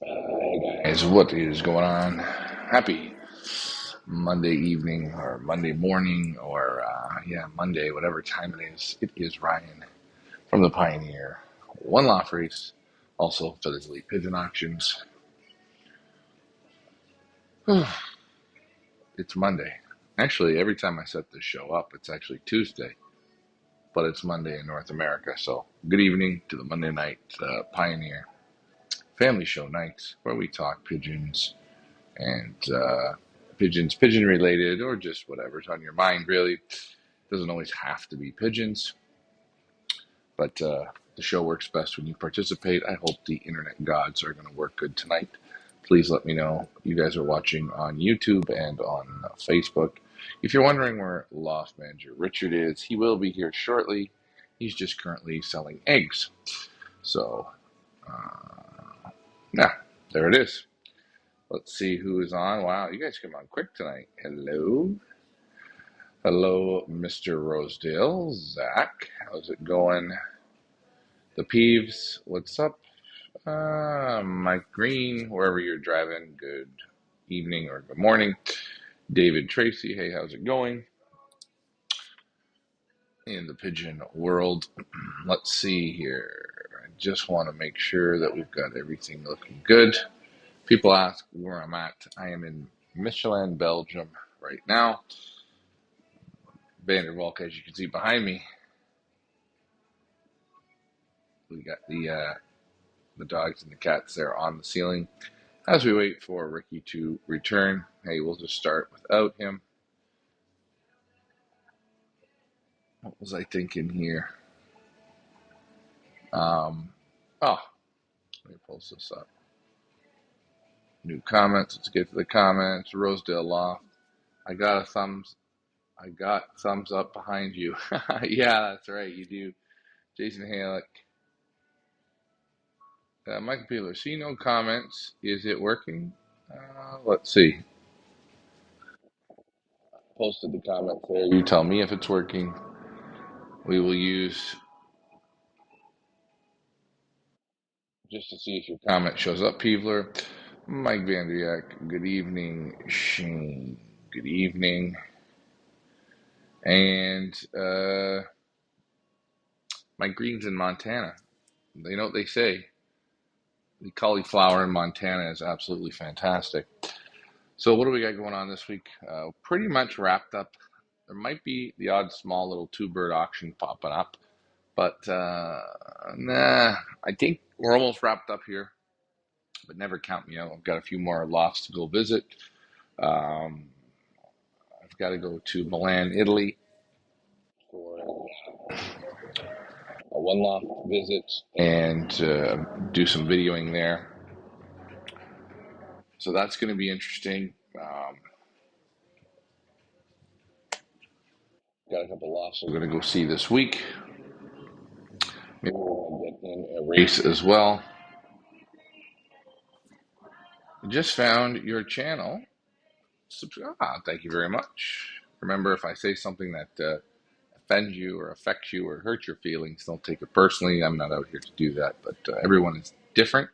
Hey guys, what is going on? Happy Monday evening or Monday morning or Monday, whatever time it is. It is Ryan from the Pioneer One Laugh Race, also Feathers Elite Pigeon Auctions. It's Monday. Actually, every time I set this show up, it's actually Tuesday, but it's Monday in North America. So, good evening to the Monday night Pioneer Family Show nights where we talk pigeons and pigeons, pigeon related, or just whatever's on your mind, really. Doesn't always have to be pigeons, but the show works best when you participate. I hope the internet gods are going to work good tonight. Please let me know you guys are watching on YouTube and on Facebook. If you're wondering where Loft Manager Richard is, he will be here shortly. He's just currently selling eggs. So, yeah, there it is. Let's see who is on. Wow, you guys come on quick tonight. Hello. Hello, Mr. Rosedale. Zach, how's it going? The Peeves, what's up? Mike Green, wherever you're driving, good evening or good morning. David Tracy, hey, how's it going? In the pigeon world, let's see here. I just want to make sure that we've got everything looking good. People ask where I'm at. I am in Michelin, Belgium right now. Vandervalk, as you can see behind me. We got the dogs and the cats there on the ceiling as we wait for Ricky to return. Hey, we'll just start without him. What was I thinking here? Let me post this up. New comments. Let's get to the comments. Rosedale Loft. I got thumbs up behind you. Yeah, that's right. You do. Jason Halick. Michael Peeler. See no comments. Is it working? Let's see. Posted the comments there. You tell me if it's working. We will use just to see if your comment shows up, Peevler. Mike Vandiak, good evening. Shane, good evening. And Mike Green's in Montana. They know what they say. The cauliflower in Montana is absolutely fantastic. So what do we got going on this week? Pretty much wrapped up. There might be the odd small little two-bird auction popping up. But nah, I think we're almost wrapped up here. But never count me out. I've got a few more lofts to go visit. Um, I've got to go to Milan, Italy for a one loft visit and do some videoing there. So that's going to be interesting. Got a couple lofts I'm going to go see this week. Maybe we'll get in a race as well. Just found your channel. Thank you very much. Remember, if I say something that offends you or affects you or hurts your feelings, don't take it personally. I'm not out here to do that, but everyone is different.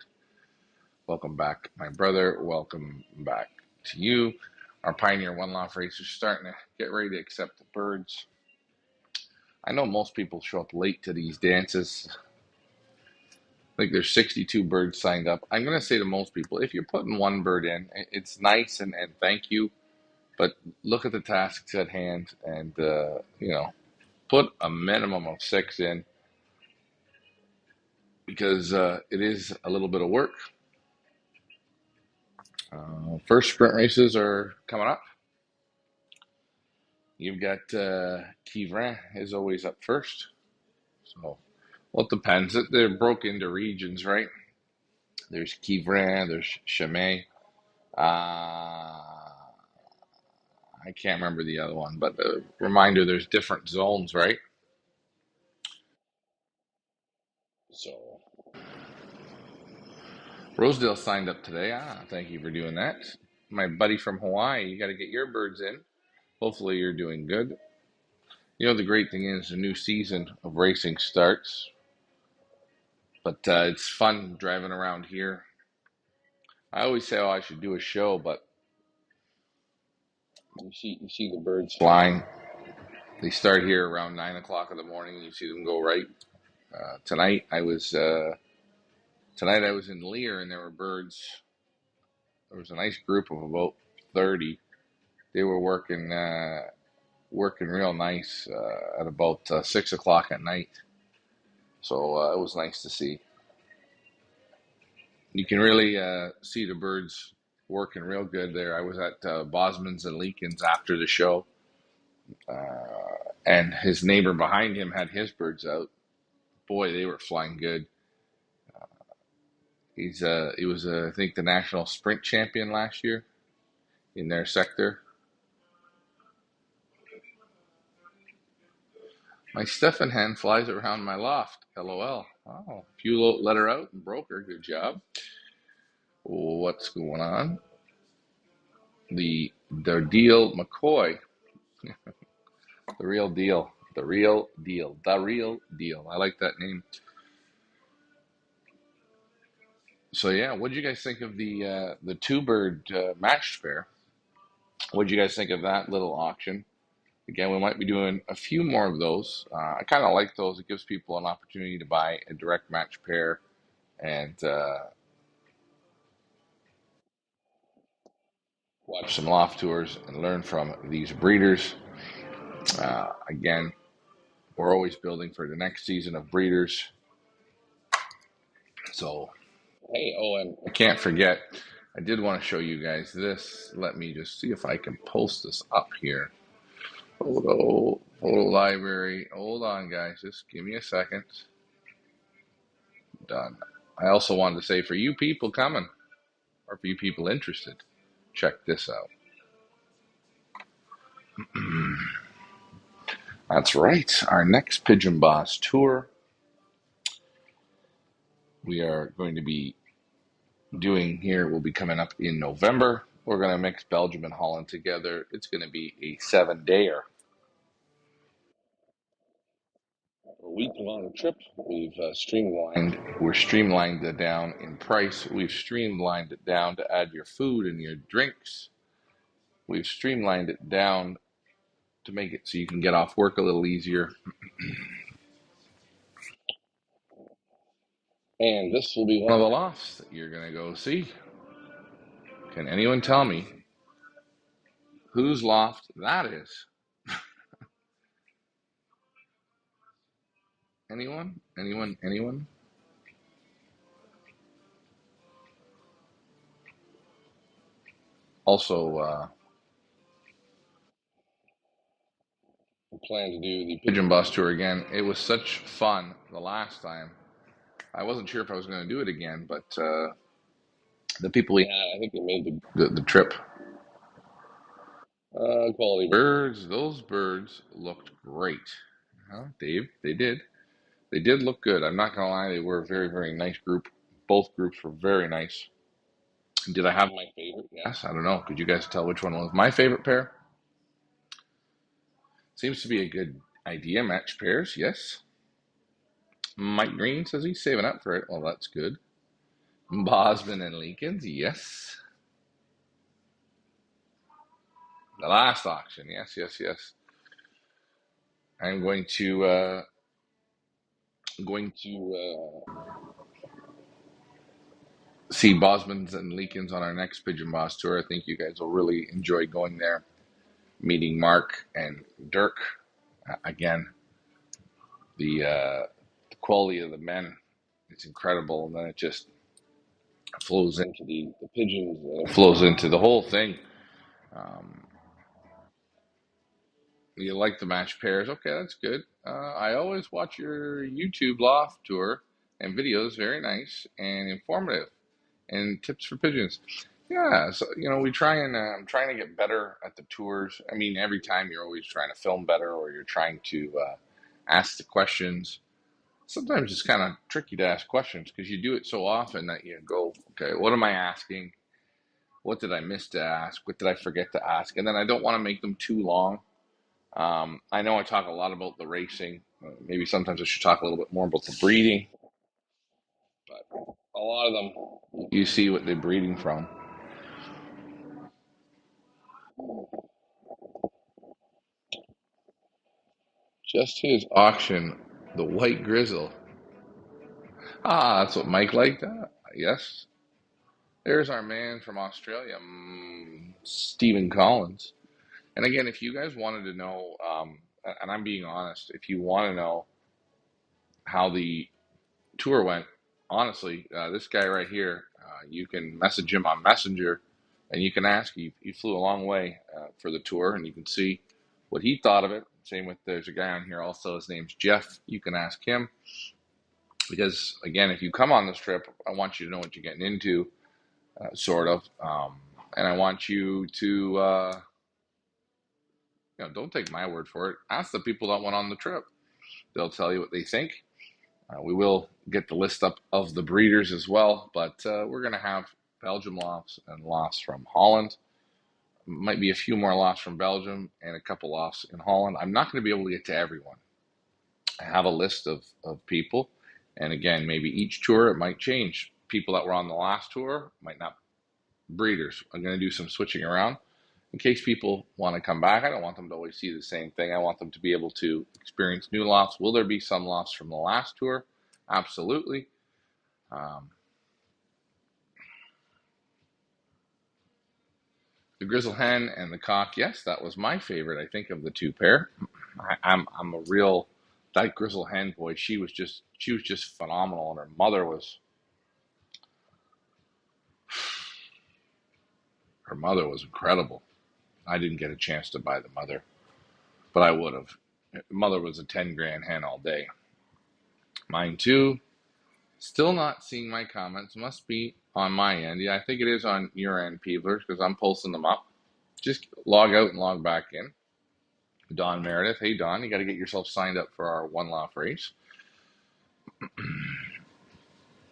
Welcome back, my brother. Welcome back to you. Our Pioneer One Laugh Race is starting to get ready to accept the birds. I know most people show up late to these dances. I think there's 62 birds signed up. I'm going to say to most people, if you're putting one bird in, it's nice and thank you, but look at the tasks at hand and, put a minimum of six in because it is a little bit of work. First sprint races are coming up. You've got Kivrin is always up first. So, well, it depends. They're broke into regions, right? There's Kivrin, there's Chimay. I can't remember the other one, but reminder, there's different zones, right? So, Rosedale signed up today. Thank you for doing that. My buddy from Hawaii, you got to get your birds in. Hopefully, you're doing good. You know, the great thing is the new season of racing starts, but it's fun driving around here. I always say, oh, I should do a show, but you see the birds flying. They start here around 9 o'clock in the morning. You see them go right. Tonight I was in Lear, and there were birds. There was a nice group of about 30. They were working real nice at about 6 o'clock at night. So it was nice to see. You can really see the birds working real good there. I was at Bosman's and Leakins after the show, and his neighbor behind him had his birds out. Boy, they were flying good. He was I think the national sprint champion last year in their sector. My Stefan hen flies around my loft. LOL. Oh, if you let her out and broke her, good job. What's going on? The deal McCoy, the real deal, the real deal, the real deal. I like that name. So yeah, what did you guys think of the two bird matched pair? What did you guys think of that little auction? Again, we might be doing a few more of those. I kind of like those. It gives people an opportunity to buy a direct match pair and watch some loft tours and learn from these breeders. Again, we're always building for the next season of breeders. So, hey, oh, and I can't forget, I did want to show you guys this. Let me just see if I can post this up here. Photo library. Hold on, guys. Just give me a second. Done. I also wanted to say for you people coming, or for you people interested, check this out. That's right. Our next Pigeon Boss tour, we are going to be doing here, will be coming up in November. We're going to mix Belgium and Holland together. It's going to be a 7-dayer. A week-long trip. We're streamlined it down in price. We've streamlined it down to add your food and your drinks. We've streamlined it down to make it so you can get off work a little easier. And this will be one of the lofts that you're going to go see. Can anyone tell me whose loft that is? Anyone? Anyone? Anyone? Also, we plan to do the Pigeon Bus tour again. It was such fun the last time. I wasn't sure if I was going to do it again, but the people we had, I think they made the trip. Quality birds. Those birds looked great. Dave, they did. They did look good. I'm not gonna lie, they were a very, very nice group. Both groups were very nice. Did I have my favorite? Yes. I don't know. Could you guys tell which one was my favorite pair? Seems to be a good idea. Match pairs, yes. Mike Green says he's saving up for it. Well, that's good. Bosman and Leakins, yes. The last auction, yes, yes, yes. I'm going to see Bosman's and Leakins on our next Pigeon Boss tour. I think you guys will really enjoy going there, meeting Mark and Dirk. Again, the quality of the men is incredible, and then it just flows into the pigeons, and it flows into the whole thing. Um, you like the match pairs? Okay, that's good. I always watch your YouTube loft tour and videos. Very nice and informative, and tips for pigeons. Yeah, so we try and I'm trying to get better at the tours. I mean, every time you're always trying to film better, or you're trying to ask the questions. Sometimes it's kind of tricky to ask questions because you do it so often that you go, okay, what am I asking? What did I miss to ask? What did I forget to ask? And then I don't want to make them too long. I know I talk a lot about the racing. Maybe sometimes I should talk a little bit more about the breeding. But A lot of them, you see what they're breeding from. Just his auction, the White Grizzle. Ah, that's what Mike liked. Yes. There's our man from Australia, Stephen Collins. And again, if you guys wanted to know, and I'm being honest, if you want to know how the tour went, honestly, this guy right here, you can message him on Messenger and you can ask. He flew a long way for the tour and you can see what he thought of it. Same with, there's a guy on here also, his name's Jeff. You can ask him because, again, if you come on this trip, I want you to know what you're getting into, sort of. And I want you to, don't take my word for it. Ask the people that went on the trip. They'll tell you what they think. We will get the list up of the breeders as well, but we're going to have Belgium lofts and lofts from Holland. Might be a few more lofts from Belgium and a couple lofts in Holland. I'm not going to be able to get to everyone. I have a list of people, and again, maybe each tour it might change. People that were on the last tour might not breeders. I'm going to do some switching around in case people want to come back. I don't want them to always see the same thing. I want them to be able to experience new lofts. Will there be some lofts from the last tour? Absolutely. Um, the Grizzle Hen and the Cock, yes, that was my favorite, I think, of the two pair. I'm a real, that Grizzle Hen, boy, she was just phenomenal, and her mother was incredible. I didn't get a chance to buy the mother, but I would have. The mother was a 10 grand hen all day. Mine too. Still not seeing my comments. Must be on my end. Yeah, I think it is on your end, Peeblers, because I'm posting them up. Just log out and log back in. Don Meredith. Hey, Don, you got to get yourself signed up for our one laugh race.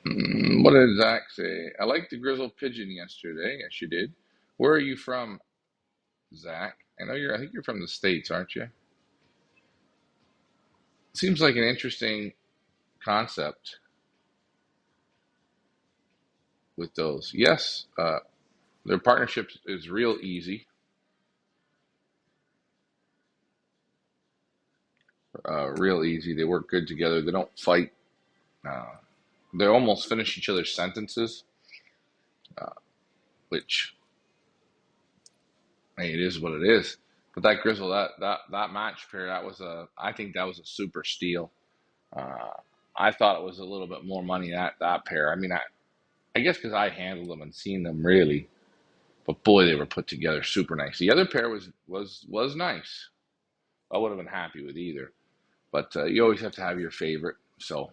What did Zach say? I liked the grizzle pigeon yesterday. Yes, you did. Where are you from, Zach? I think you're from the States, aren't you? Seems like an interesting concept with those. Yes, their partnership is real easy. Real easy. They work good together. They don't fight. Uh, they almost finish each other's sentences, uh, which, hey, it is what it is. But that Grizzle, that match pair, I think that was a super steal. Uh, I thought it was a little bit more money that pair. I mean, I guess because I handled them and seen them really, but boy, they were put together super nice. The other pair was nice. I would have been happy with either, but you always have to have your favorite. So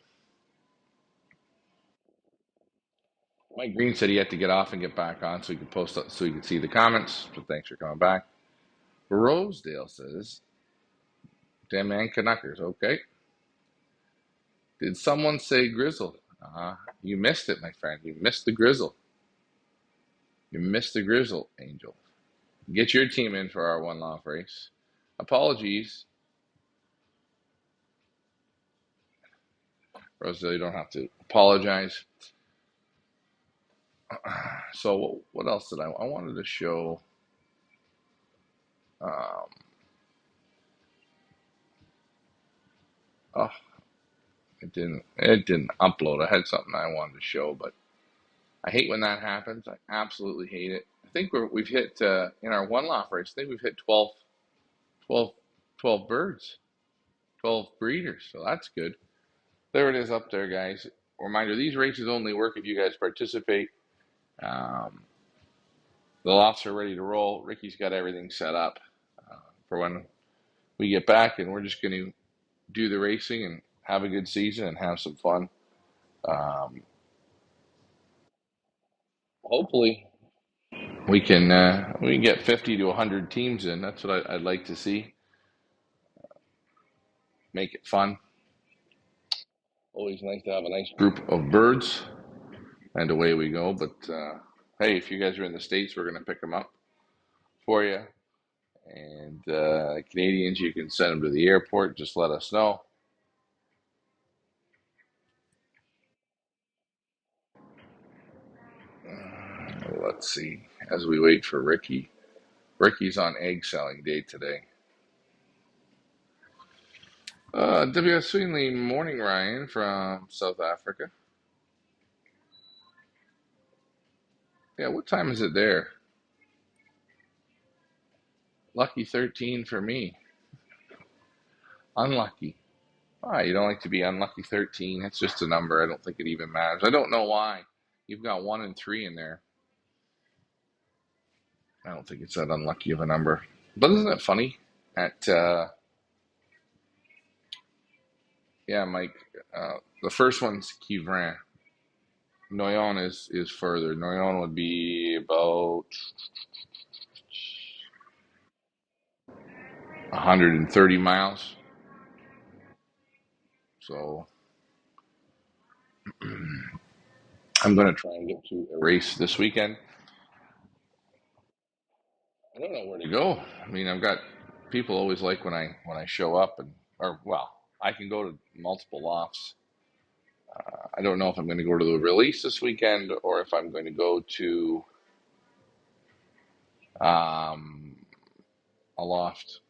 Mike Green said he had to get off and get back on so he could post up, so he could see the comments. So thanks for coming back. Rosedale says, "Damn man, Canuckers." Okay. Did someone say Grizzle? You missed it, my friend. You missed the Grizzle. You missed the Grizzle, Angel. Get your team in for our one laugh race. Apologies, Rosedale. You don't have to apologize. So what else did I wanted to show? Um, oh, it didn't upload. I had something I wanted to show, but I hate when that happens. I absolutely hate it. I think we've hit in our one laugh race. I think we've hit 12, 12 birds, 12 breeders. So that's good. There it is up there, guys. Reminder: these races only work if you guys participate. Um, the lofts are ready to roll. Ricky's got everything set up for when we get back, and we're just going to do the racing and have a good season and have some fun. Um, Hopefully, we can get 50 to 100 teams in. That's what I'd like to see. Make it fun. Always nice to have a nice group of birds, and away we go. But hey, if you guys are in the States, we're going to pick them up for you. And Canadians, you can send them to the airport. Just let us know. let's see. As we wait for Ricky, Ricky's on egg selling day today. WS Sweenley, morning, Ryan from South Africa. Yeah, what time is it there? Lucky 13 for me. Unlucky. Ah, you don't like to be unlucky 13. It's just a number. I don't think it even matters. I don't know why. You've got 1 and 3 in there. I don't think it's that unlucky of a number. But isn't it funny? At Yeah, Mike. The first one's Kivrin. Noyon is further. Noyon would be about 130 miles. So I'm going to try and get to a race this weekend. I don't know where to go. I mean, I've got people always like when I show up or well, I can go to multiple lofts. I don't know if I'm going to go to the release this weekend or if I'm going to go to um, a loft.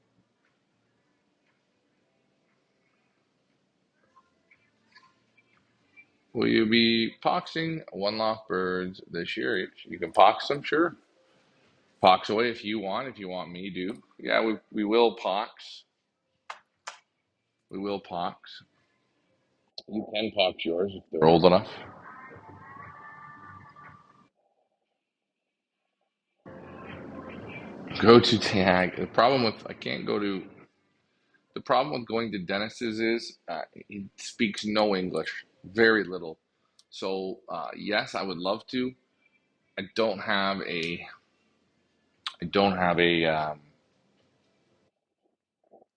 Will you be poxing one loft birds this year? You can pox them, sure. Pox away if you want. If you want me to, yeah, we will pox. We will pox. You can pox yours if they're old enough. Go to tag. The problem with I can't go to. The problem with going to dentists is he speaks no English, very little. So yes, I would love to. I don't have a. I don't have a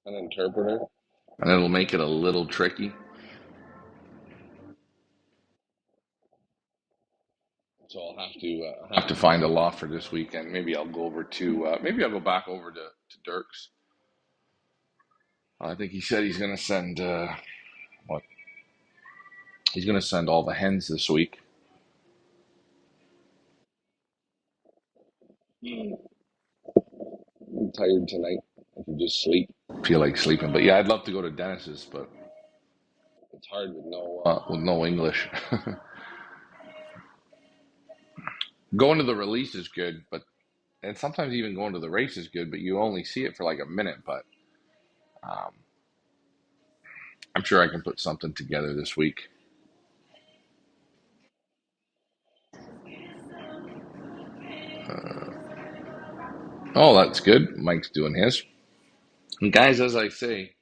an interpreter, and it'll make it a little tricky. So I'll have to find a law for this weekend. Maybe I'll go over to maybe I'll go back over to Dirk's. I think he said he's going to send what he's going to send all the hens this week. I'm tired tonight. I can just sleep. Feel like sleeping, but yeah, I'd love to go to Dennis's, but it's hard with no English. Going to the release is good, but and sometimes even going to the race is good, but you only see it for like a minute. But um, I'm sure I can put something together this week. Oh, that's good. Mike's doing his. And guys, as I say,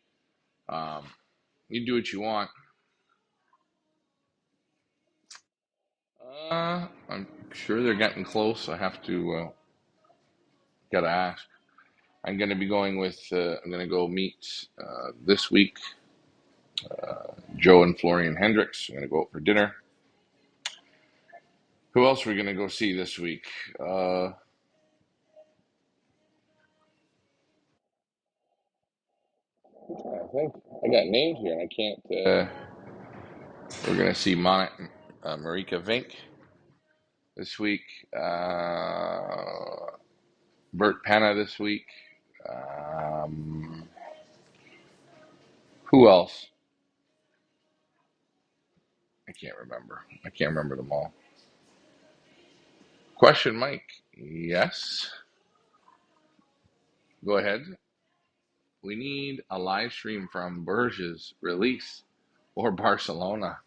um, you do what you want. I'm sure they're getting close. I have to gotta ask. I'm gonna be going with. I'm gonna go meet this week Joe and Florian Hendricks. I'm gonna go out for dinner. Who else are we gonna go see this week? I think I got named here, and I can't. We're gonna see Marika Vink this week. Bert Penna this week. Um, who else? I can't remember. I can't remember them all. Question, Mike. Yes. Go ahead. We need a live stream from Burge's release or Barcelona.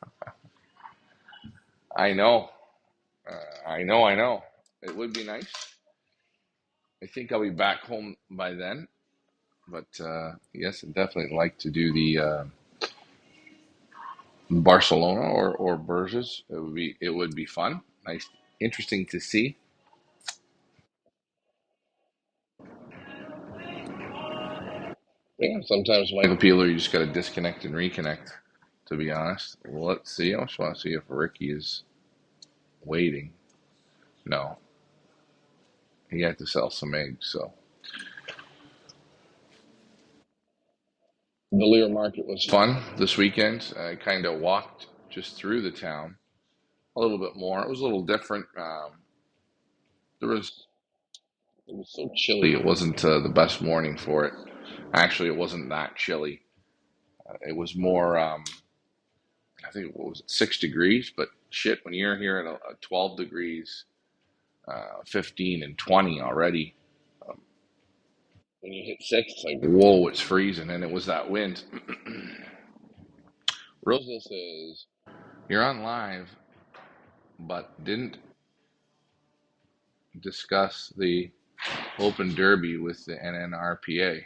I know. I know. It would be nice. I think I'll be back home by then. But yes, I'd definitely like to do the Barcelona or Burgess. It would be fun. Nice, interesting to see. Yeah, sometimes like appeal, you just got to disconnect and reconnect. To be honest, well, let's see. I just want to see if Ricky is waiting. No, he had to sell some eggs. So the Lear Market was fun this weekend. I kind of walked just through the town a little bit more. It was a little different. There was it was so chilly. It wasn't the best morning for it. Actually, it wasn't that chilly. It was more. I think what was it, 6 degrees? But shit, when you're here at 12 degrees, 15 and 20 already, um, when you hit six, it's like whoa, it's freezing, and it was that wind. Rosa says you're on live, but didn't discuss the Open Derby with the NNRPA.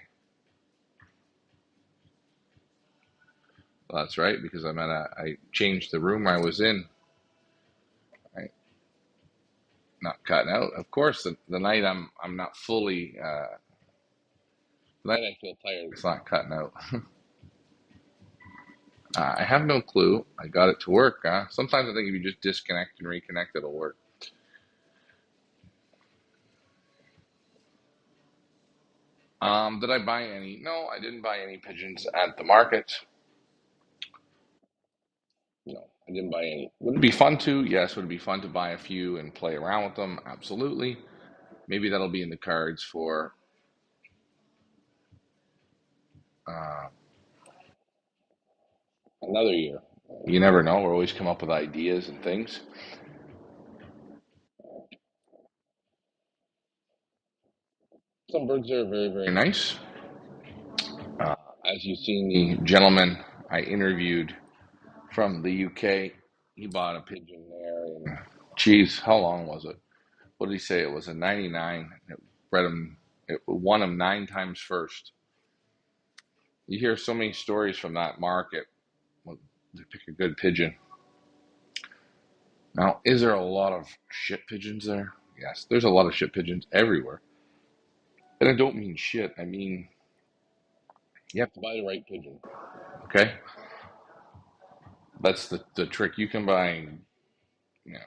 Well, that's right, because I changed the room I was in. I not cutting out. Of course, the night I'm not fully. The night I feel tired, it's not cutting out. I have no clue. I got it to work. Sometimes I think if you just disconnect and reconnect, it'll work. Did I buy any? No, I didn't buy any pigeons at the market. No, I didn't buy any. Would it be fun to? Yes. Would it be fun to buy a few and play around with them? Absolutely. Maybe that'll be in the cards for uh, another year. You never know. We're always come up with ideas and things. Some birds are very, very nice. Uh, as you've seen, the gentleman I interviewed from the UK, he bought a pigeon there. And geez, how long was it? What did he say? It was a 99. It bred him. It won him 9 times first. You hear so many stories from that market. Well, they pick a good pigeon. Now, is there a lot of shit pigeons there? Yes, there's a lot of shit pigeons everywhere. And I don't mean shit. I mean you have to buy the right pigeon. Okay, that's the trick. You can buy, you know,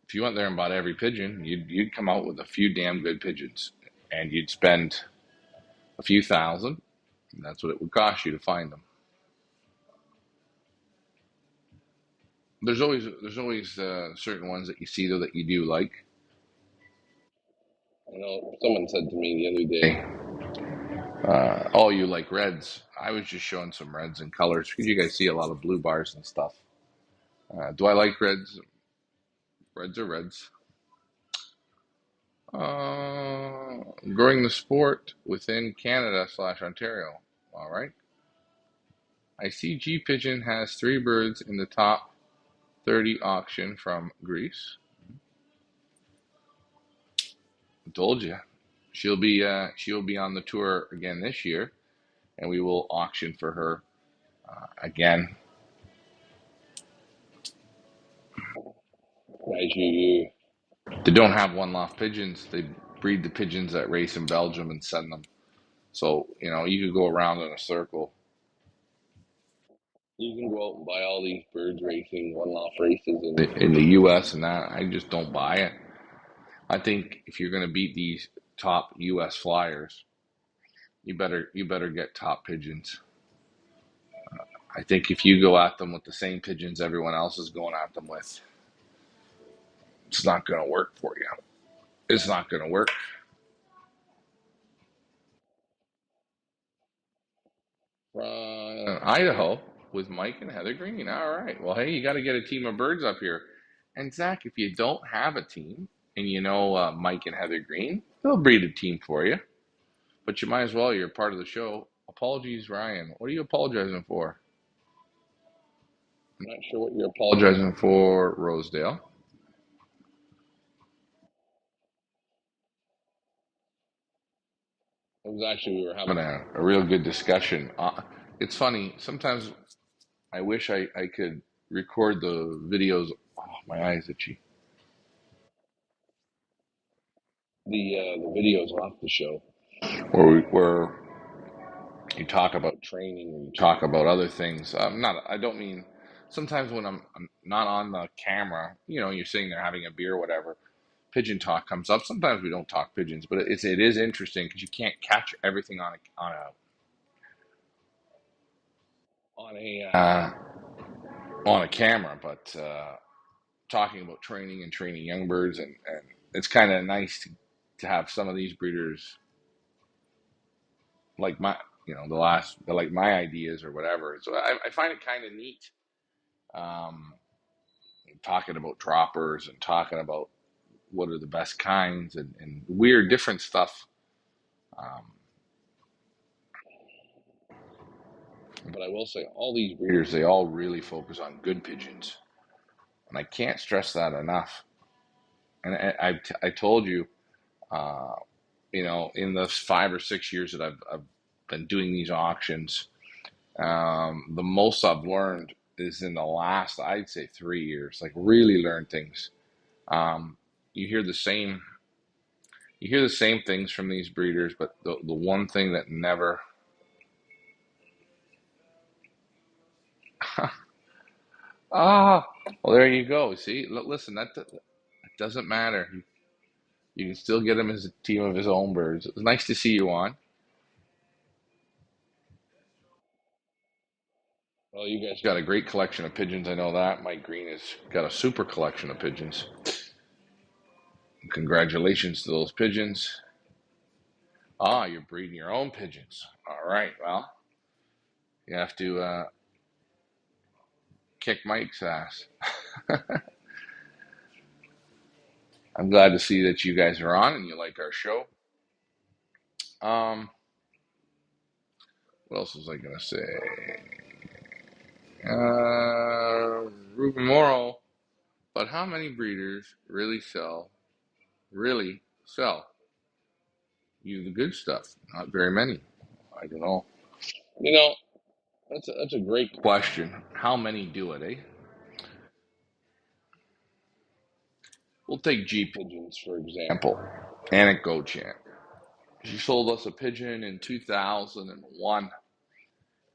if you went there and bought every pigeon, you'd come out with a few damn good pigeons, and you'd spend a few thousand. And that's what it would cost you to find them. There's always certain ones that you see though that you do like. I know someone said to me the other day, "Oh, you like reds?" I was just showing some reds and colors because you guys see a lot of blue bars and stuff. Do I like reds? Reds are reds. Growing the sport within Canada/Ontario. All right. I see G Pigeon has 3 birds in the top 30 auction from Greece. I told you. She'll be on the tour again this year, and we will auction for her again. As you They don't have one loft pigeons. They breed the pigeons that race in Belgium and send them. So, you could go around in a circle. You can go out and buy all these birds racing one loft races in the US and that. I just don't buy it. I think if you're going to beat these top US flyers, you better get top pigeons. I think if you go at them with the same pigeons everyone else is going at them with, it's not going to work for you. It's not going to work. From Idaho with Mike and Heather Green. All right. Well, hey, you got to get a team of birds up here. And Zach, if you don't have a team and you know Mike and Heather Green, they'll breed a team for you. But you might as well. You're part of the show. Apologies, Ryan. What are you apologizing for? I'm not sure what you're apologizing for, Rosedale. It was actually, we were having a real good discussion. It's funny. Sometimes I wish I could record the videos. Oh, my eyes itchy. The videos off the show where you talk about training and you talk about other things. Not I don't mean sometimes when I'm not on the camera, you're sitting there having a beer or whatever. Pigeon talk comes up. Sometimes we don't talk pigeons, but it is interesting because you can't catch everything on a camera. But talking about training and training young birds, and it's kind of nice to have some of these breeders like my, like my ideas or whatever. So I find it kind of neat, um, talking about droppers and talking about what are the best kinds and weird different stuff. Um, but I will say, all these breeders, they all really focus on good pigeons, and I can't stress that enough. And I told you, uh, in the 5 or 6 years that I've been doing these auctions, the most I've learned is in the last, I'd say, 3 years. Like really learn things. Um, you hear the same, you hear the same things from these breeders, but the one thing that never, ah, well, there you go. See, listen, that doesn't matter. You can still get him as a team of his own birds. It's nice to see you on. Well, you guys got a great collection of pigeons. I know that. Mike Green has got a super collection of pigeons. Congratulations to those pigeons. Ah, you're breeding your own pigeons. All right. Well, you have to kick Mike's ass. I'm glad to see that you guys are on and you like our show. Um, what else was I gonna say? Ruben Morrow. But how many breeders really sell you the good stuff? Not very many. I don't know. You know, that's a great question. How many do it, eh? We'll take G Pigeons, for example. Anik Gochan. She sold us a pigeon in 2001,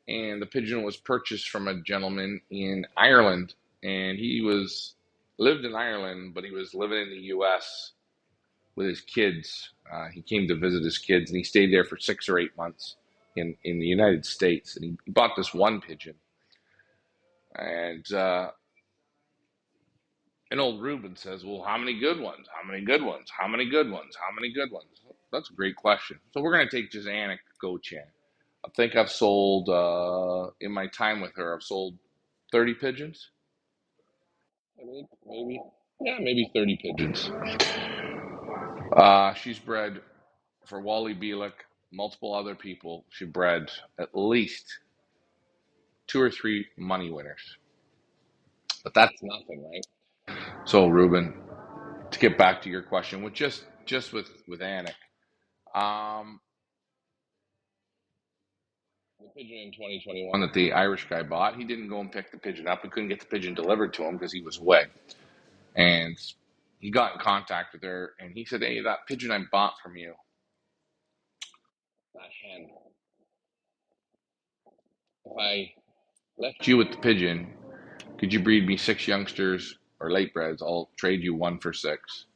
and the pigeon was purchased from a gentleman in Ireland, and he was lived in Ireland, but he was living in the U.S. with his kids. He came to visit his kids, and he stayed there for 6 or 8 months in the United States. And he bought this one pigeon, and old Ruben says, "Well, how many good ones? How many good ones? How many good ones? How many good ones?" That's a great question. So we're going to take just Anik Gochan. I think I've sold in my time with her, I've sold 30 pigeons. I think maybe, yeah, maybe 30 pigeons. She's bred for Wally Bielik, multiple other people. She bred at least 2 or 3 money winners, but that's nothing, right? So, Ruben, to get back to your question, with just with Anik, um, the pigeon in 2021 that the Irish guy bought, he didn't go and pick the pigeon up. We couldn't get the pigeon delivered to him because he was away. And he got in contact with her and he said, "Hey, that pigeon I bought from you, that hen, if I left you with the pigeon, could you breed me 6 youngsters or late breds? I'll trade you one for six."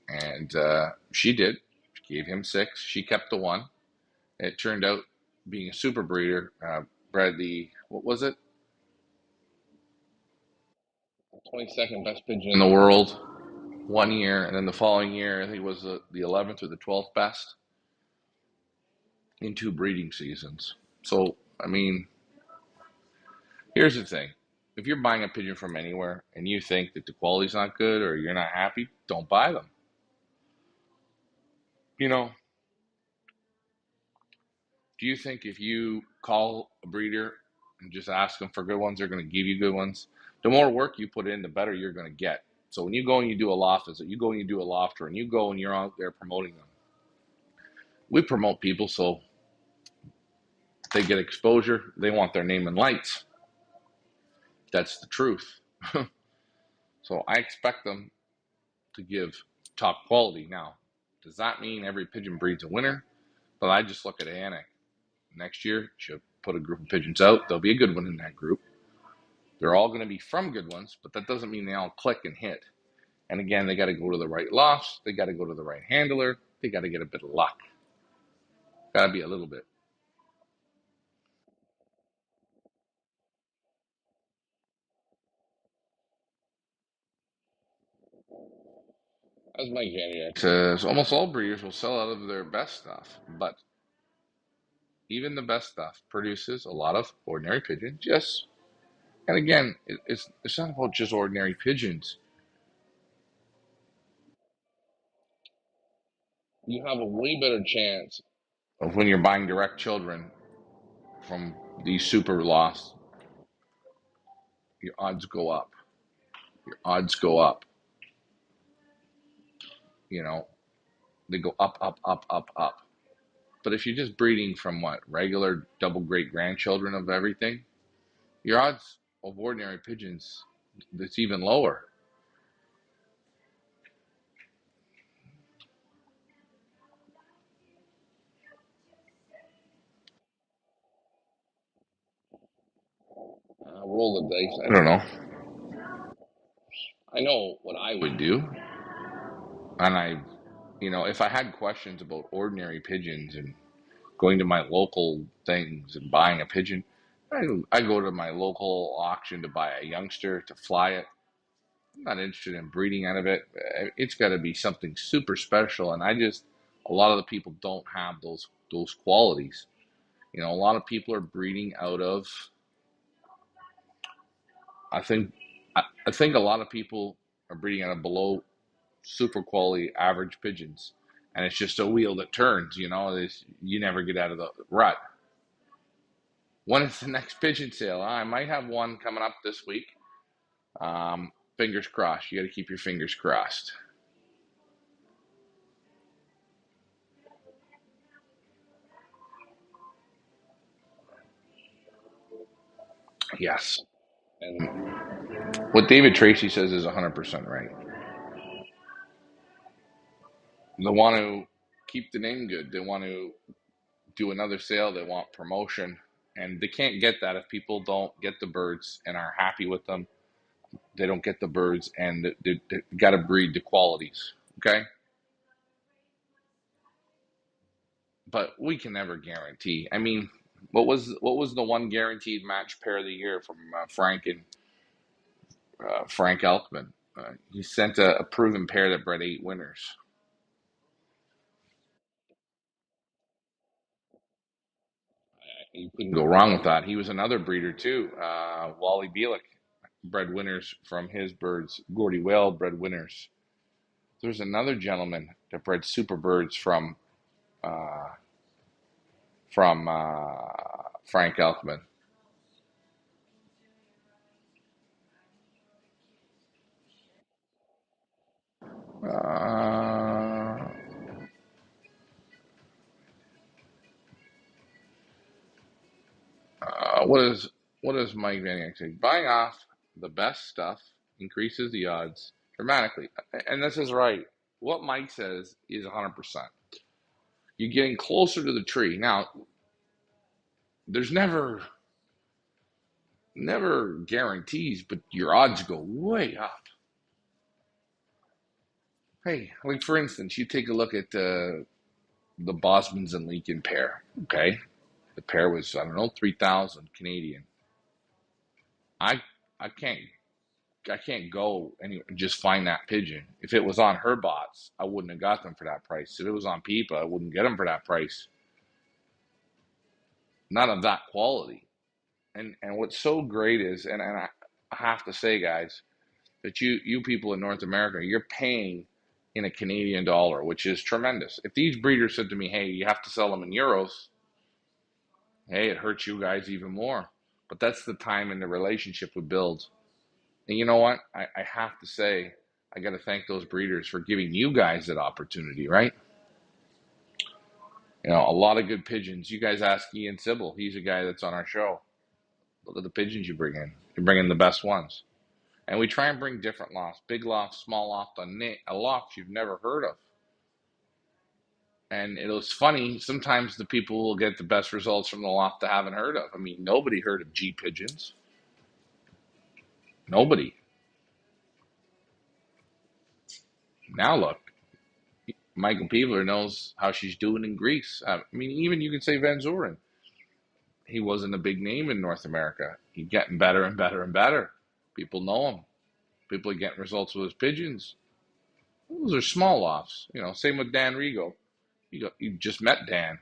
And she did. She gave him six. She kept the one. It turned out being a super breeder, bred the, what was it? 22nd best pigeon in the world one year, and then the following year, I think it was the 11th or the 12th best in 2 breeding seasons. So, I mean, here's the thing. If you're buying a pigeon from anywhere and you think that the quality's not good or you're not happy, don't buy them. You know, do you think if you call a breeder and just ask them for good ones, they're going to give you good ones? The more work you put in, the better you're going to get. So when you go and you do a loft visit, you go and you do a lofter, and you go and you're out there promoting them. We promote people so they get exposure. They want their name in lights. That's the truth. So I expect them to give top quality. Now, does that mean every pigeon breeds a winner? But I just look at Anna. Next year, she'll put a group of pigeons out. There'll be a good one in that group. They're all going to be from good ones, but that doesn't mean they all click and hit. And again, they got to go to the right lofts. They got to go to the right handler. They got to get a bit of luck. Got to be a little bit. As Mike Janiak says, almost all breeders will sell out of their best stuff, but even the best stuff produces a lot of ordinary pigeons. Yes, and again, it's not about just ordinary pigeons. You have a way better chance of when you're buying direct children from these super lost. Your odds go up. Your odds go up. You know, they go up, up, up, up, up. But if you're just breeding from what regular double great grandchildren of everything, your odds of ordinary pigeons that's even lower. Roll the dice. I don't know. I know what I would do, and if I had questions about ordinary pigeons and going to my local things and buying a pigeon, I go to my local auction to buy a youngster to fly it. I'm not interested in breeding out of it. It's got to be something super special, and a lot of the people don't have those qualities. A lot of people are breeding out of. I think I think a lot of people are breeding out of below super quality average pigeons, and it's just a wheel that turns. You never get out of the rut. When is the next pigeon sale? I might have one coming up this week. Fingers crossed. You got to keep your fingers crossed. Yes. And what David Tracy says is 100% right. They want to keep the name good. They want to do another sale. They want promotion. And they can't get that if people don't get the birds and are happy with them. They don't get the birds, and they got to breed the qualities. Okay. But we can never guarantee. I mean, what was the one guaranteed match pair of the year from Frank Elkman? He sent a proven pair that bred 8 winners. You couldn't go wrong with that. He was another breeder too. Wally Bielik bred winners from his birds. Gordy Whale bred winners. There's another gentleman that bred super birds uh, from Frank Elkman. Uh, what is Mike Van saying? Buying off the best stuff increases the odds dramatically, and this is right. What Mike says is 100%. You're getting closer to the tree now. There's never guarantees, but your odds go way up. Hey, like for instance, you take a look at the Bosmans and Lincoln pair. Okay, the pair was, I don't know, 3,000 Canadian. I I can't I can't go and just find that pigeon. If it was on her bots, I wouldn't have got them for that price. If it was on Peepa, I wouldn't get them for that price. Not of that quality. And what's so great is, and I have to say, guys, that you people in North America, you're paying in a Canadian dollar, which is tremendous. If these breeders said to me, "Hey, you have to sell them in euros," hey, it hurts you guys even more. But that's the time in the relationship we build. And you know what? I have to say, I got to thank those breeders for giving you guys that opportunity, right? A lot of good pigeons. You guys ask Ian Sybil. He's a guy that's on our show. Look at the pigeons you bring in. You bring in the best ones. And we try and bring different lofts, big loft, small loft, a loft you've never heard of. And it was funny, sometimes the people will get the best results from the loft they haven't heard of. I mean, nobody heard of G pigeons. Nobody. Now look, Michael Peebler knows how she's doing in Greece. I mean, even you can say Van Zoren. He wasn't a big name in North America. He's getting better and better and better. People know him. People are getting results with his pigeons. Those are small lofts. Same with Dan Rigo. You just met Dan.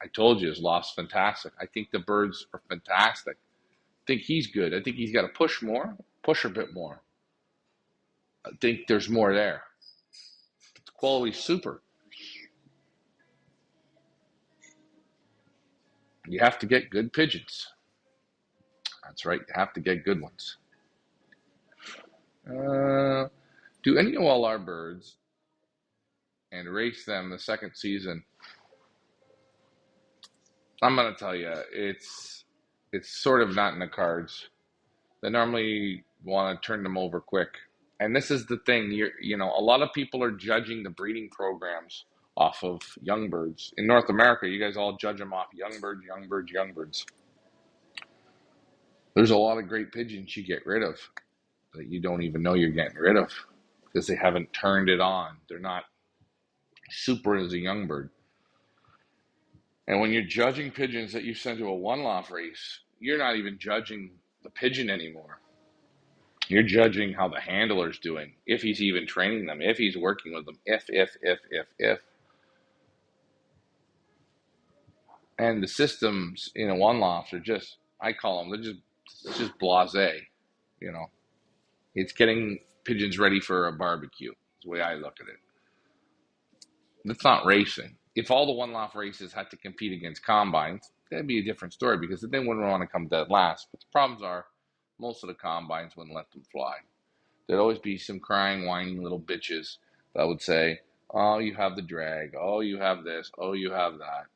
I told you his loft's fantastic. I think the birds are fantastic. I think he's good. I think he's got to push a bit more. I think there's more there. The quality's super. You have to get good pigeons. That's right. You have to get good ones. Uh, do any OLR birds and race them the second season? I'm gonna tell you, it's sort of not in the cards. They normally want to turn them over quick. And this is the thing, a lot of people are judging the breeding programs off of young birds. In North America, you guys all judge them off young birds, young birds, young birds. There's a lot of great pigeons you get rid of that you don't even know you're getting rid of because they haven't turned it on. They're not super as a young bird. And when you're judging pigeons that you send to a one loft race, you're not even judging the pigeon anymore. You're judging how the handler's doing, if he's even training them, if he's working with them, if. And the systems in a one loft are just, I call them, it's just blasé. You know, it's getting pigeons ready for a barbecue. That's the way I look at it. It's not racing. If all the one loft races had to compete against combines, that'd be a different story because then they wouldn't want to come dead last. But the problems are, most of the combines wouldn't let them fly. There'd always be some crying, whining little bitches that would say, "Oh, you have the drag. Oh, you have this. Oh, you have that."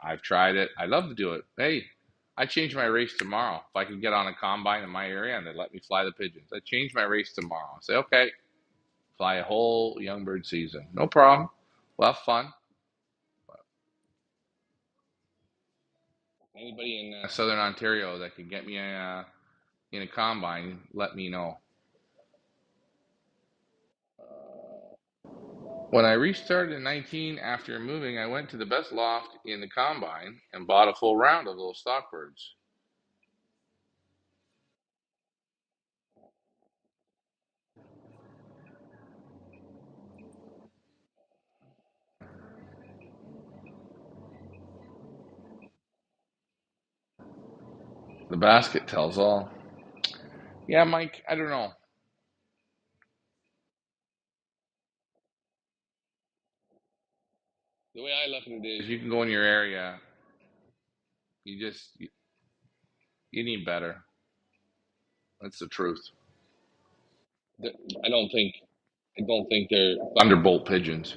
I've tried it. I'd love to do it. Hey, I change my race tomorrow. If I could get on a combine in my area and they let me fly the pigeons, I change my race tomorrow. I say, okay, fly a whole young bird season. No problem. We'll have fun. But anybody in Southern Ontario that can get me in a combine, let me know. When I restarted in 19 after moving, I went to the best loft in the combine and bought a full round of those stock birds. The basket tells all. Yeah, Mike, I don't know. The way I look at it is you can go in your area, you need better. That's the truth. I don't think I don't think they're thunderbolt pigeons.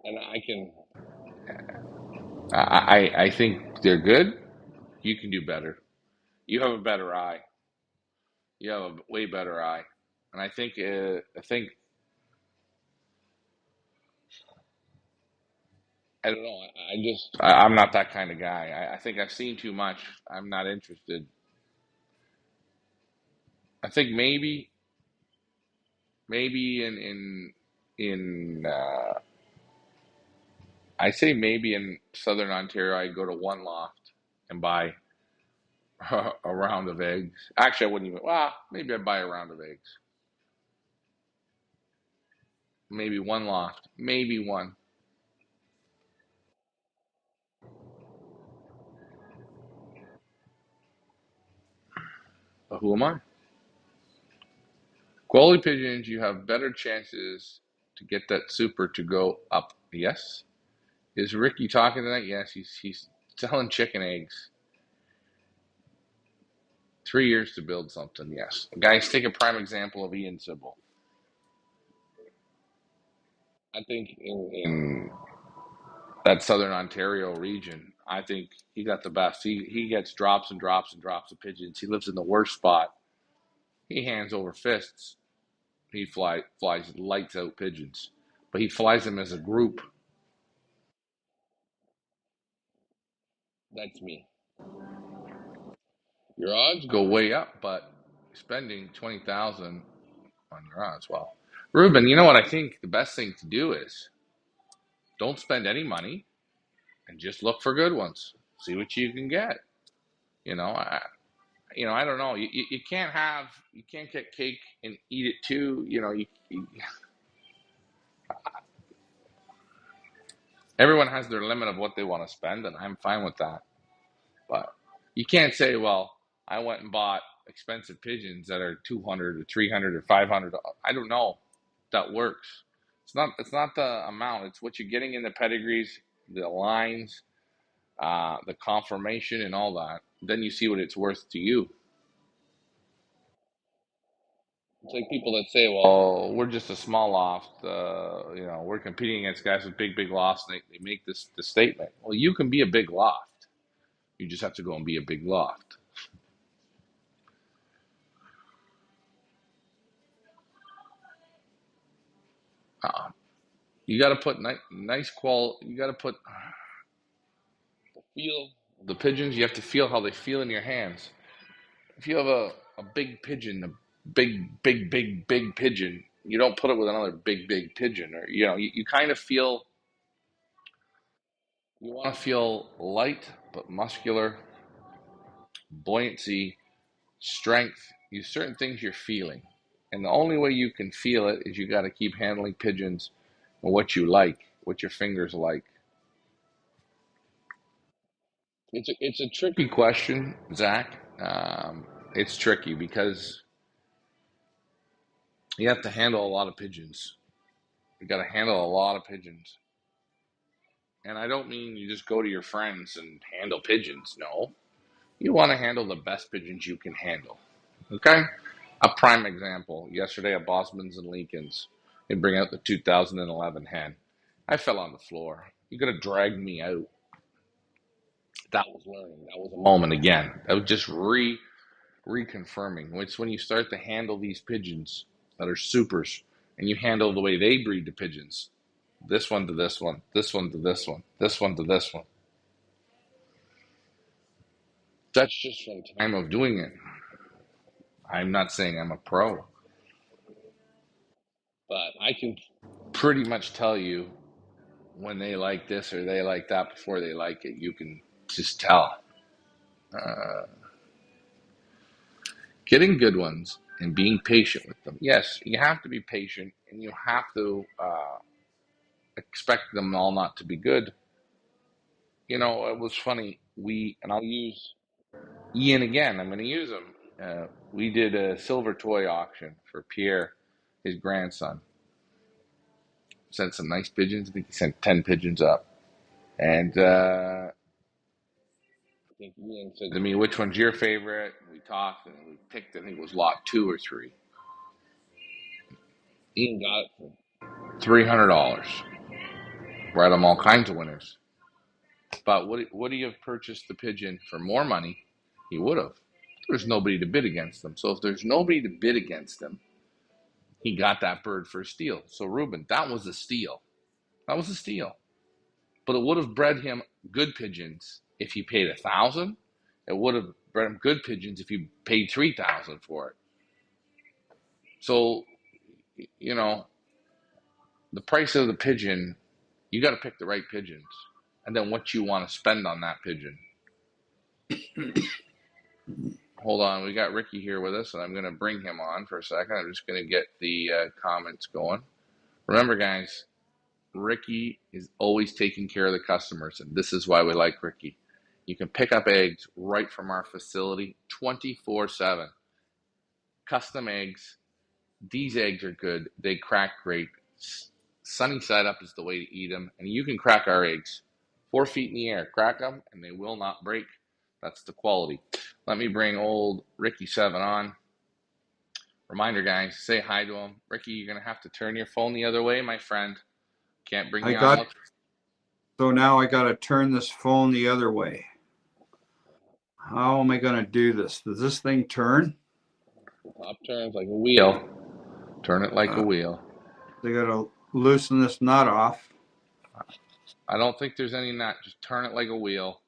And I think they're good. You can do better. You have a better eye. You have a way better eye. And I think I don't know. I'm not that kind of guy. I think I've seen too much. I'm not interested. I think maybe in I say maybe in Southern Ontario, I go to one loft and buy a round of eggs. Actually, I wouldn't even. Well, maybe I'd buy a round of eggs. Maybe one loft. Maybe one. But who am I? Quality pigeons, you have better chances to get that super to go up. Yes. Is Ricky talking tonight? Yes, he's selling chicken eggs. 3 years to build something. Yes. Guys, take a prime example of Ian Sybil. I think in that Southern Ontario region, I think he got the best. He gets drops and drops and drops of pigeons. He lives in the worst spot. He hands over fists. He flies lights out pigeons, but he flies them as a group. That's me. Your odds go way up, but spending 20,000 on your odds. Well, Ruben, you know what I think the best thing to do is don't spend any money and just look for good ones. See what you can get. You know, I don't know. You can't get cake and eat it too. Everyone has their limit of what they want to spend, and I'm fine with that. But you can't say, well, I went and bought expensive pigeons that are 200 or 300 or 500. I don't know. That works. It's not the amount. It's what you're getting in the pedigrees, the lines, the conformation, and all that. Then you see what it's worth to you. It's like people that say, well, we're just a small loft. We're competing against guys with big, big lofts, and they make this statement. Well, you can be a big loft. You just have to go and be a big loft. Uh, you got to put nice quality. You got to put feel the pigeons. You have to feel how they feel in your hands. If you have a big pigeon, a big pigeon, you don't put it with another big pigeon, or you kind of feel. You want to feel light but muscular, buoyancy, strength. You certain things you're feeling, and the only way you can feel it is you got to keep handling pigeons and what you like, what your fingers like. It's a tricky question, Zach. It's tricky because you have to handle a lot of pigeons. You got to handle a lot of pigeons, and I don't mean you just go to your friends and handle pigeons. No, you want to handle the best pigeons you can handle. Okay. A prime example. Yesterday at Bosman's and Lincoln's, they bring out the 2011 hen. I fell on the floor. You could have dragged me out. That was learning. That was a moment again. That was just reconfirming. It's when you start to handle these pigeons that are supers, and you handle the way they breed the pigeons. This one to this one, this one to this one, this one to this one. That's just from time of doing it. I'm not saying I'm a pro, but I can pretty much tell you when they like this or they like that before they like it. You can just tell. Uh, Getting good ones and being patient with them. Yes, you have to be patient and you have to expect them all not to be good. It was funny. And I'll use Ian again. I'm going to use him. We did a silver toy auction for Pierre, his grandson. Sent some nice pigeons. I think he sent 10 pigeons up. And I think Ian said to me, which one's your favorite? We talked and we picked, I think it was lot 2 or 3. Ian got it for $300. Brought him all kinds of winners. But would he have purchased the pigeon for more money? He would have. There's nobody to bid against them. So if there's nobody to bid against him, he got that bird for a steal. So Ruben, that was a steal. That was a steal. But it would have bred him good pigeons if he paid 1,000. It would have bred him good pigeons if he paid 3,000 for it. So, you know, the price of the pigeon, you got to pick the right pigeons, and then what you want to spend on that pigeon. Hold on, we got Ricky here with us, and I'm going to bring him on for a second. I'm just going to get the comments going. Remember, guys, Ricky is always taking care of the customers, and this is why we like Ricky. You can pick up eggs right from our facility 24/7. Custom eggs. These eggs are good. They crack great. Sunny side up is the way to eat them, and you can crack our eggs 4 feet in the air. Crack them, and they will not break. That's the quality. Let me bring old Ricky7 on. Reminder, guys, say hi to him. Ricky, you're going to have to turn your phone the other way, my friend. Can't bring I you on. got, so now I got to turn this phone the other way. How am I going to do this? Does this thing turn? Top turns like a wheel. Turn it like a wheel. I got to loosen this nut off. I don't think there's any nut. Just turn it like a wheel.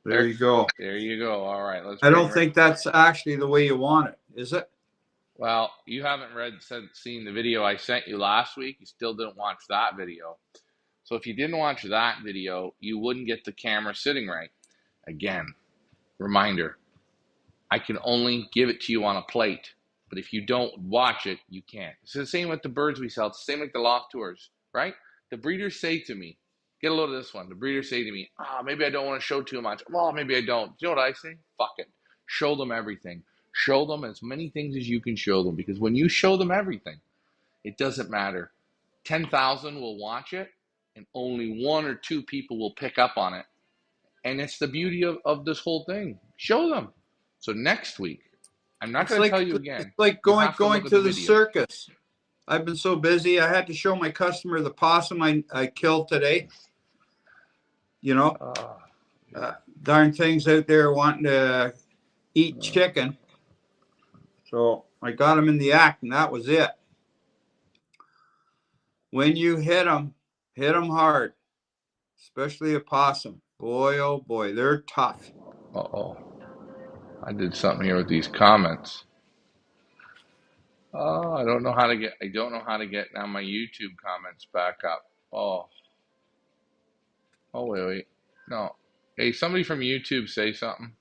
There you go. There you go. All right, let's I bring don't think that's actually the way you want it, is it? Well, you haven't seen the video I sent you last week. You still didn't watch that video. So if you didn't watch that video, you wouldn't get the camera sitting right. Again, reminder, I can only give it to you on a plate. But if you don't watch it, you can't. It's the same with the birds we sell. It's the same like the loft tours, right? The breeders say to me, get a load of this one. The breeders say to me, maybe I don't want to show too much. Well, maybe I don't. You know what I say? Fuck it. Show them everything. Show them as many things as you can show them. Because when you show them everything, it doesn't matter. 10,000 will watch it, and only one or two people will pick up on it. And it's the beauty of this whole thing. Show them. So next week, I'm not It's going to like tell you it's again. like You going have to look at to the the video. circus. I've been so busy. I had to show my customer the possum I killed today. You know, darn things out there wanting to eat chicken. So I got him in the act, and that was it. When you hit them hard, especially a possum. Boy, oh boy, they're tough. Uh-oh. I did something here with these comments. Oh, I don't know how to get now my YouTube comments back up. Oh, wait. No. Hey, somebody from YouTube say something.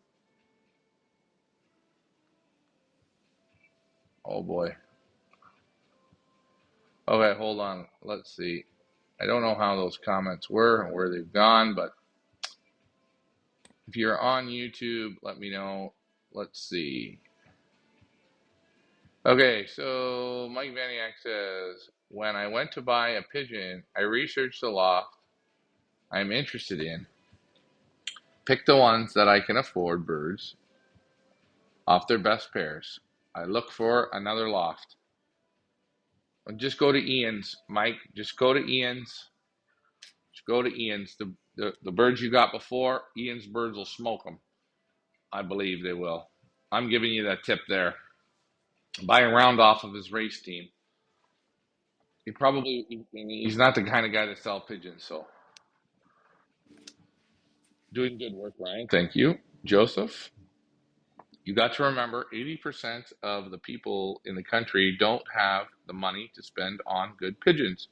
Oh boy. Okay, hold on. Let's see. I don't know how those comments were and where they've gone, but if you're on YouTube, let me know. Let's see. Okay, so Mike Vaniak says, when I went to buy a pigeon, I researched the loft I'm interested in, pick the ones that I can afford birds off their best pairs. I look for another loft. Just go to Ian's, Mike. Just go to Ian's. Just go to Ian's. The birds you got before, Ian's birds will smoke them. I believe they will. I'm giving you that tip there. Buy a round off of his race team. He's not the kind of guy to sell pigeons, so doing good work, Ryan. Thank you. Joseph, you got to remember 80% of the people in the country don't have the money to spend on good pigeons.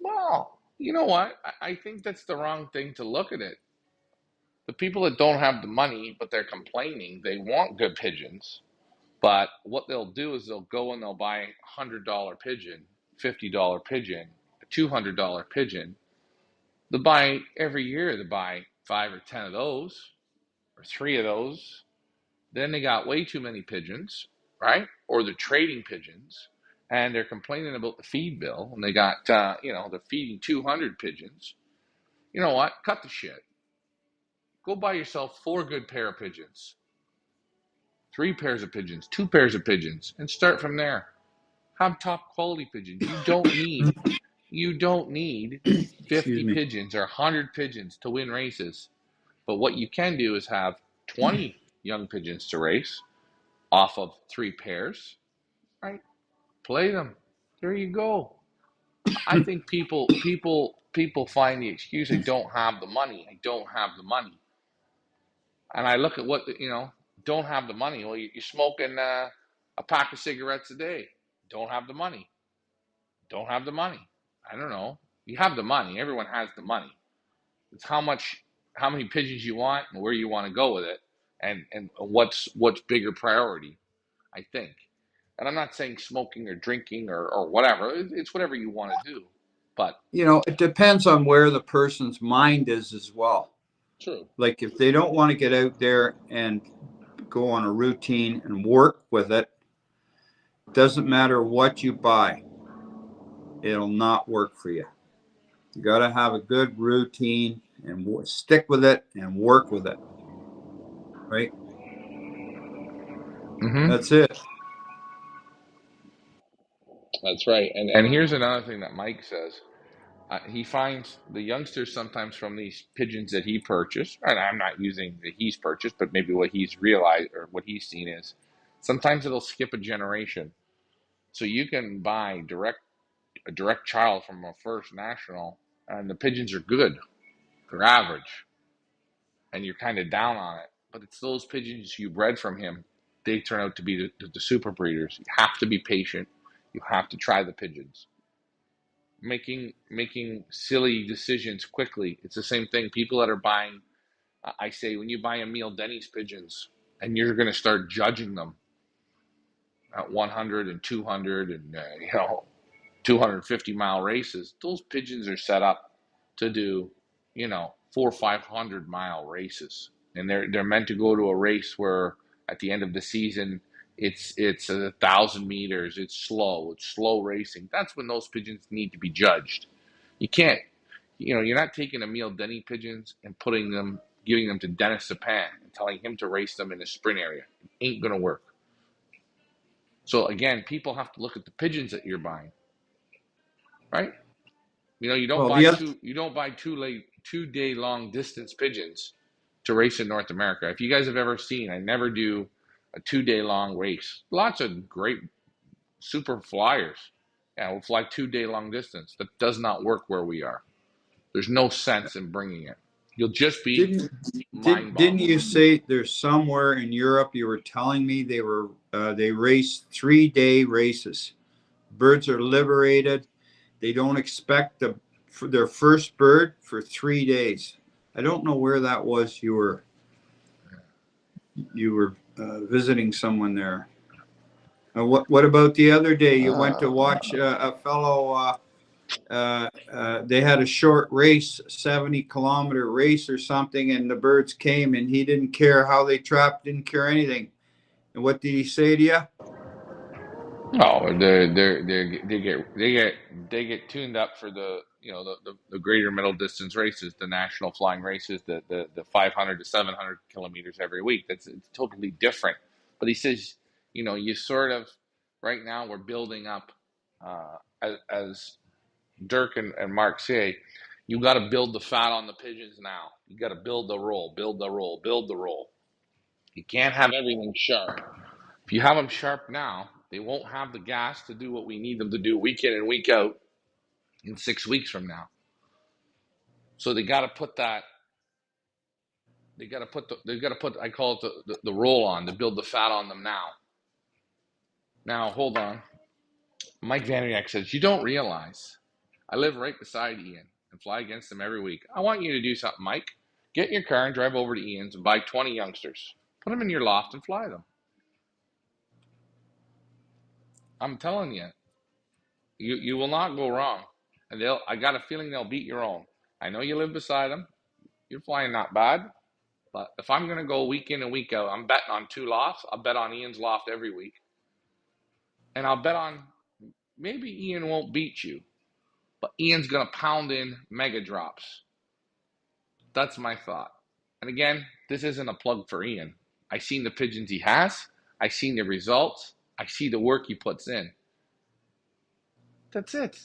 Well, you know what? I think that's the wrong thing to look at it. The people that don't have the money, but they're complaining, they want good pigeons. But what they'll do is they'll go and they'll buy a $100 pigeon, $50 pigeon, a $200 pigeon. They buy every year, they buy 5 or 10 of those, or 3 of those. Then they got way too many pigeons, right? Or they're trading pigeons, and they're complaining about the feed bill, and they got, they're feeding 200 pigeons. You know what? Cut the shit. Go buy yourself 4 good pair of pigeons, 3 pairs of pigeons, 2 pairs of pigeons, and start from there. Have top quality pigeons. You don't need 50 Excuse me. pigeons or 100 pigeons to win races. But what you can do is have 20 young pigeons to race off of 3 pairs, right? Play them. There you go. I think people find the excuse, I don't have the money. I don't have the money. And I look at what, don't have the money. Well, you're smoking a pack of cigarettes a day. Don't have the money. Don't have the money. I don't know. You have the money. Everyone has the money. It's how many pigeons you want and where you want to go with it, and what's bigger priority, I think. And I'm not saying smoking or drinking or whatever. It's whatever you want to do. But It depends on where the person's mind is as well. true. Like if they don't want to get out there and go on a routine and work with it, doesn't matter what you buy, it'll not work for you. You got to have a good routine and stick with it and work with it. Right? Mm-hmm. That's it. That's right. And here's another thing that Mike says. He finds the youngsters sometimes from these pigeons that he purchased, and I'm not using that he's purchased, but maybe what he's realized or what he's seen is sometimes it'll skip a generation. So you can buy a direct child from a first national, and the pigeons are good. They're average, and you're kind of down on it. But it's those pigeons you bred from him. They turn out to be the super breeders. You have to be patient. You have to try the pigeons. making silly decisions quickly. It's the same thing. People that are buying, I say, when you buy a meal Denny's pigeons, and you're going to start judging them at 100 and 200 and 250-mile races, those pigeons are set up to do 400 or 500 mile races, and they're meant to go to a race where at the end of the season it's 1,000 meters. It's slow racing. That's when those pigeons need to be judged. You can't, you're not taking Emil Denny pigeons and giving them to Dennis Sapan and telling him to race them in a sprint area. It ain't gonna work. So again, people have to look at the pigeons that you're buying, right? You don't Well, buy two 2 day long distance pigeons to race in North America. If you guys have ever seen, I never do a 2 day long race. Lots of great super flyers. Yeah, we'll fly 2 day long distance. That does not work where we are. There's no sense in bringing it. You'll just be didn't mind didn't boggled. you say there's somewhere in Europe you were telling me they race 3-day races? Birds are liberated. They don't expect their first bird for 3 days. I don't know where that was. You were visiting someone there. What about the other day? You went to watch a fellow. They had a short race, 70-kilometer race or something, and the birds came, and he didn't care how they trapped, didn't care anything. And what did he say to you? Oh, they get tuned up for the greater middle distance races, the national flying races, the 500 to 700 kilometers every week. It's totally different. But he says, you sort of right now we're building up, as Dirk and Mark say, you got to build the fat on the pigeons now. You got to build the roll, build the roll, build the roll. You can't have everything sharp. If you have them sharp now, they won't have the gas to do what we need them to do week in and week out in 6 weeks from now. So they got to put that. They got to put. I call it the roll on to build the fat on them now. Now hold on. Mike Vanderyak says you don't realize I live right beside Ian and fly against him every week. I want you to do something, Mike. Get in your car and drive over to Ian's and buy 20 youngsters. Put them in your loft and fly them. I'm telling you, you will not go wrong. And I got a feeling they'll beat your own. I know you live beside them. You're flying not bad. But if I'm going to go week in and week out, I'm betting on two lofts. I'll bet on Ian's loft every week. And I'll bet on maybe Ian won't beat you, but Ian's going to pound in mega drops. That's my thought. And again, this isn't a plug for Ian. I seen the pigeons he has. I seen the results. I see the work he puts in. That's it.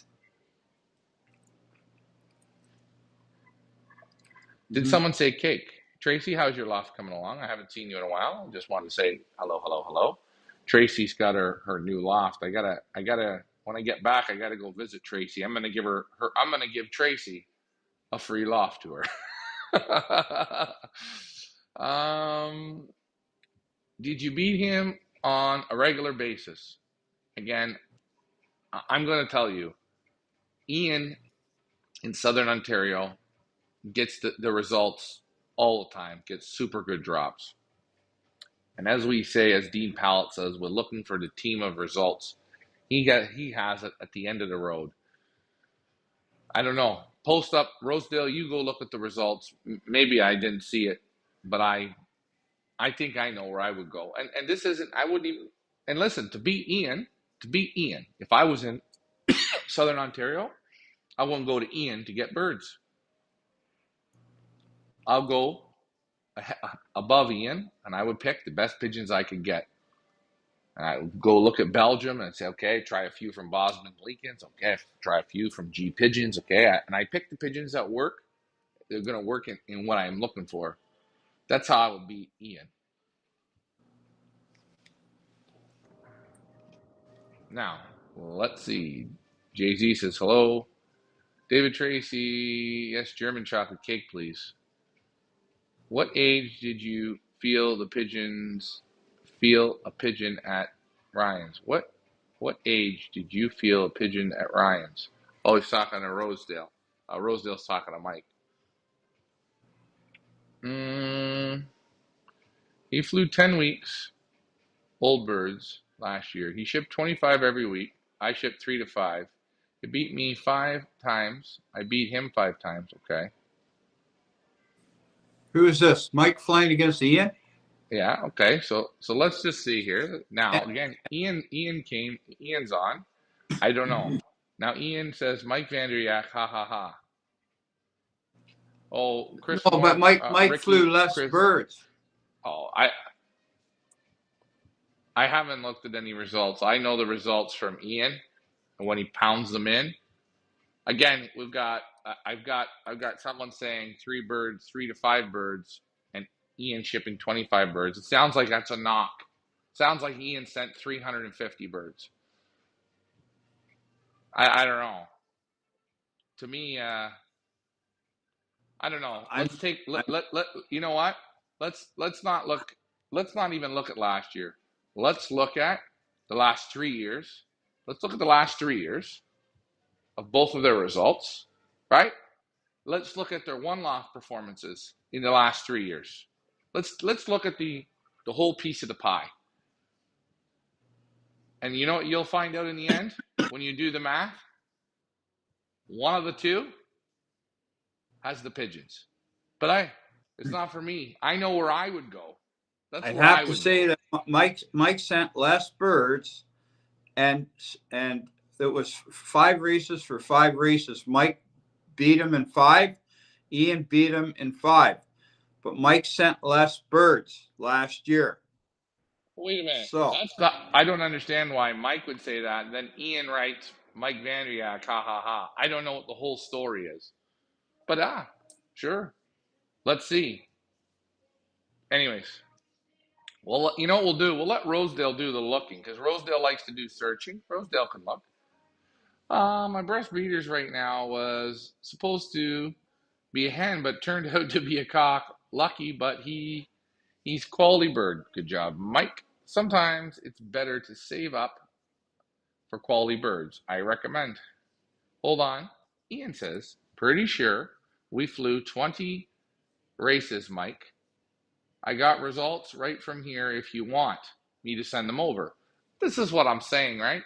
Did Mm-hmm. someone say cake? Tracy, how's your loft coming along? I haven't seen you in a while. Just wanted to say hello, hello, hello. Tracy's got her new loft. I gotta when I get back, I gotta go visit Tracy. I'm gonna give Tracy a free loft tour. um, did you beat him on a regular basis? Again, I'm gonna tell you, Ian in Southern Ontario gets the results all the time, gets super good drops. And as we say, as Dean Pallett says, we're looking for the team of results. He has it at the end of the road. I don't know. Post up, Rosedale. You go look at the results. Maybe I didn't see it, but I think I know where I would go. And this isn't. I wouldn't even. And listen, to beat Ian. If I was in Southern Ontario, I wouldn't go to Ian to get birds. I'll go above Ian, and I would pick the best pigeons I could get. And I would go look at Belgium and say, okay, try a few from Bosman Leekens. Okay, try a few from G Pigeons. Okay, and I pick the pigeons that work. They're going to work in what I'm looking for. That's how I would beat Ian. Now, let's see. Jay Z says, hello. David Tracy, yes, German chocolate cake, please. What age did you feel a pigeon at Ryan's? What age did you feel a pigeon at Ryan's? Oh, he's talking to Rosedale. Rosedale's talking to Mike. Mm, he flew 10 weeks, old birds, last year. He shipped 25 every week. I shipped 3 to 5. He beat me 5 times. I beat him 5 times. Okay. Who is this? Mike flying against Ian? Yeah. Okay. So let's just see here. Eh, Now again, Ian's on. I don't know. Now Ian says Mike Vanderyak. Ha ha ha. Oh, Chris No, but Moore, Mike flew Ricky, less Chris. birds. Oh, I haven't looked at any results. I know the results from Ian and when he pounds them in. Again, I've got someone saying 3 birds, 3 to 5 birds, and Ian shipping 25 birds. It sounds like that's a knock. Sounds like Ian sent 350 birds. I don't know. To me, I don't know. I'm, Let's take I'm let you know what? Let's not look. Let's not even look at last year. Let's look at the last 3 years. Let's look at the last 3 years of both of their results, right? Let's look at their one-loss performances in the last 3 years. Let's look at the whole piece of the pie. And you know what you'll find out in the end when you do the math? One of the two has the pigeons. But it's not for me. I know where I would go. That's I where I have to would say go. that Mike sent less birds, and it was 5 races for 5 races. Mike beat him in 5. Ian beat him in 5. But Mike sent less birds last year. Wait a minute. So That's not. I don't understand why Mike would say that. Then Ian writes Mike Vanderyak, ha ha ha. I don't know what the whole story is. But sure. Let's see. Anyways, well, you know what we'll do? We'll let Rosedale do the looking because Rosedale likes to do searching. Rosedale can look. My breast breeders right now was supposed to be a hen, but turned out to be a cock. Lucky, but he's quality bird. Good job, Mike. Sometimes it's better to save up for quality birds. I recommend. Hold on. Ian says, pretty sure we flew 20 races, Mike. I got results right from here if you want me to send them over. This is what I'm saying, right?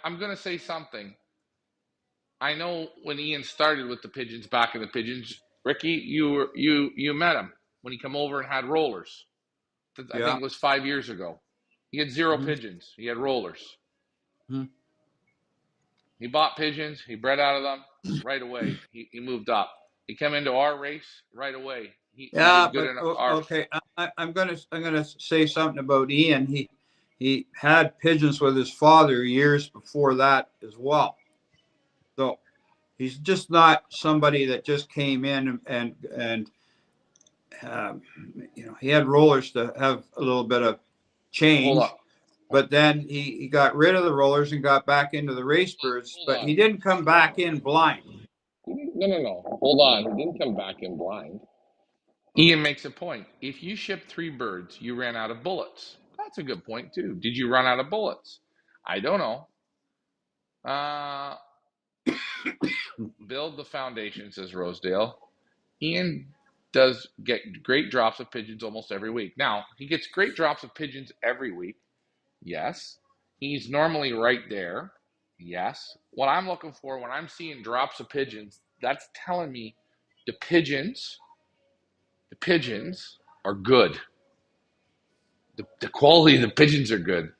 I'm going to say something. I know when Ian started with the pigeons, back in the pigeons, Ricky, you met him when he come over and had rollers. I think yeah. it was 5 years ago. He had 0 Mm-hmm. pigeons. He had rollers. Mm-hmm. He bought pigeons. He bred out of them right away. He moved up. He came into our race right away. He Yeah, did good but in our. okay. I'm gonna say something about Ian. He had pigeons with his father years before that as well. So he's just not somebody that just came in and he had rollers to have a little bit of Hold change, up. but then he got rid of the rollers and got back into the race birds. Hold But he on. didn't come back in blind. No. Hold on. He didn't come back in blind. Ian makes a point. If you shipped 3 birds, you ran out of bullets. That's a good point too. Did you run out of bullets? I don't know. Uh, build the foundation, says Rosedale. Ian does get great drops of pigeons almost every week. Now, he gets great drops of pigeons every week. Yes. He's normally right there. Yes. What I'm looking for when I'm seeing drops of pigeons, that's telling me the pigeons, the pigeons are good. The quality of the pigeons are good.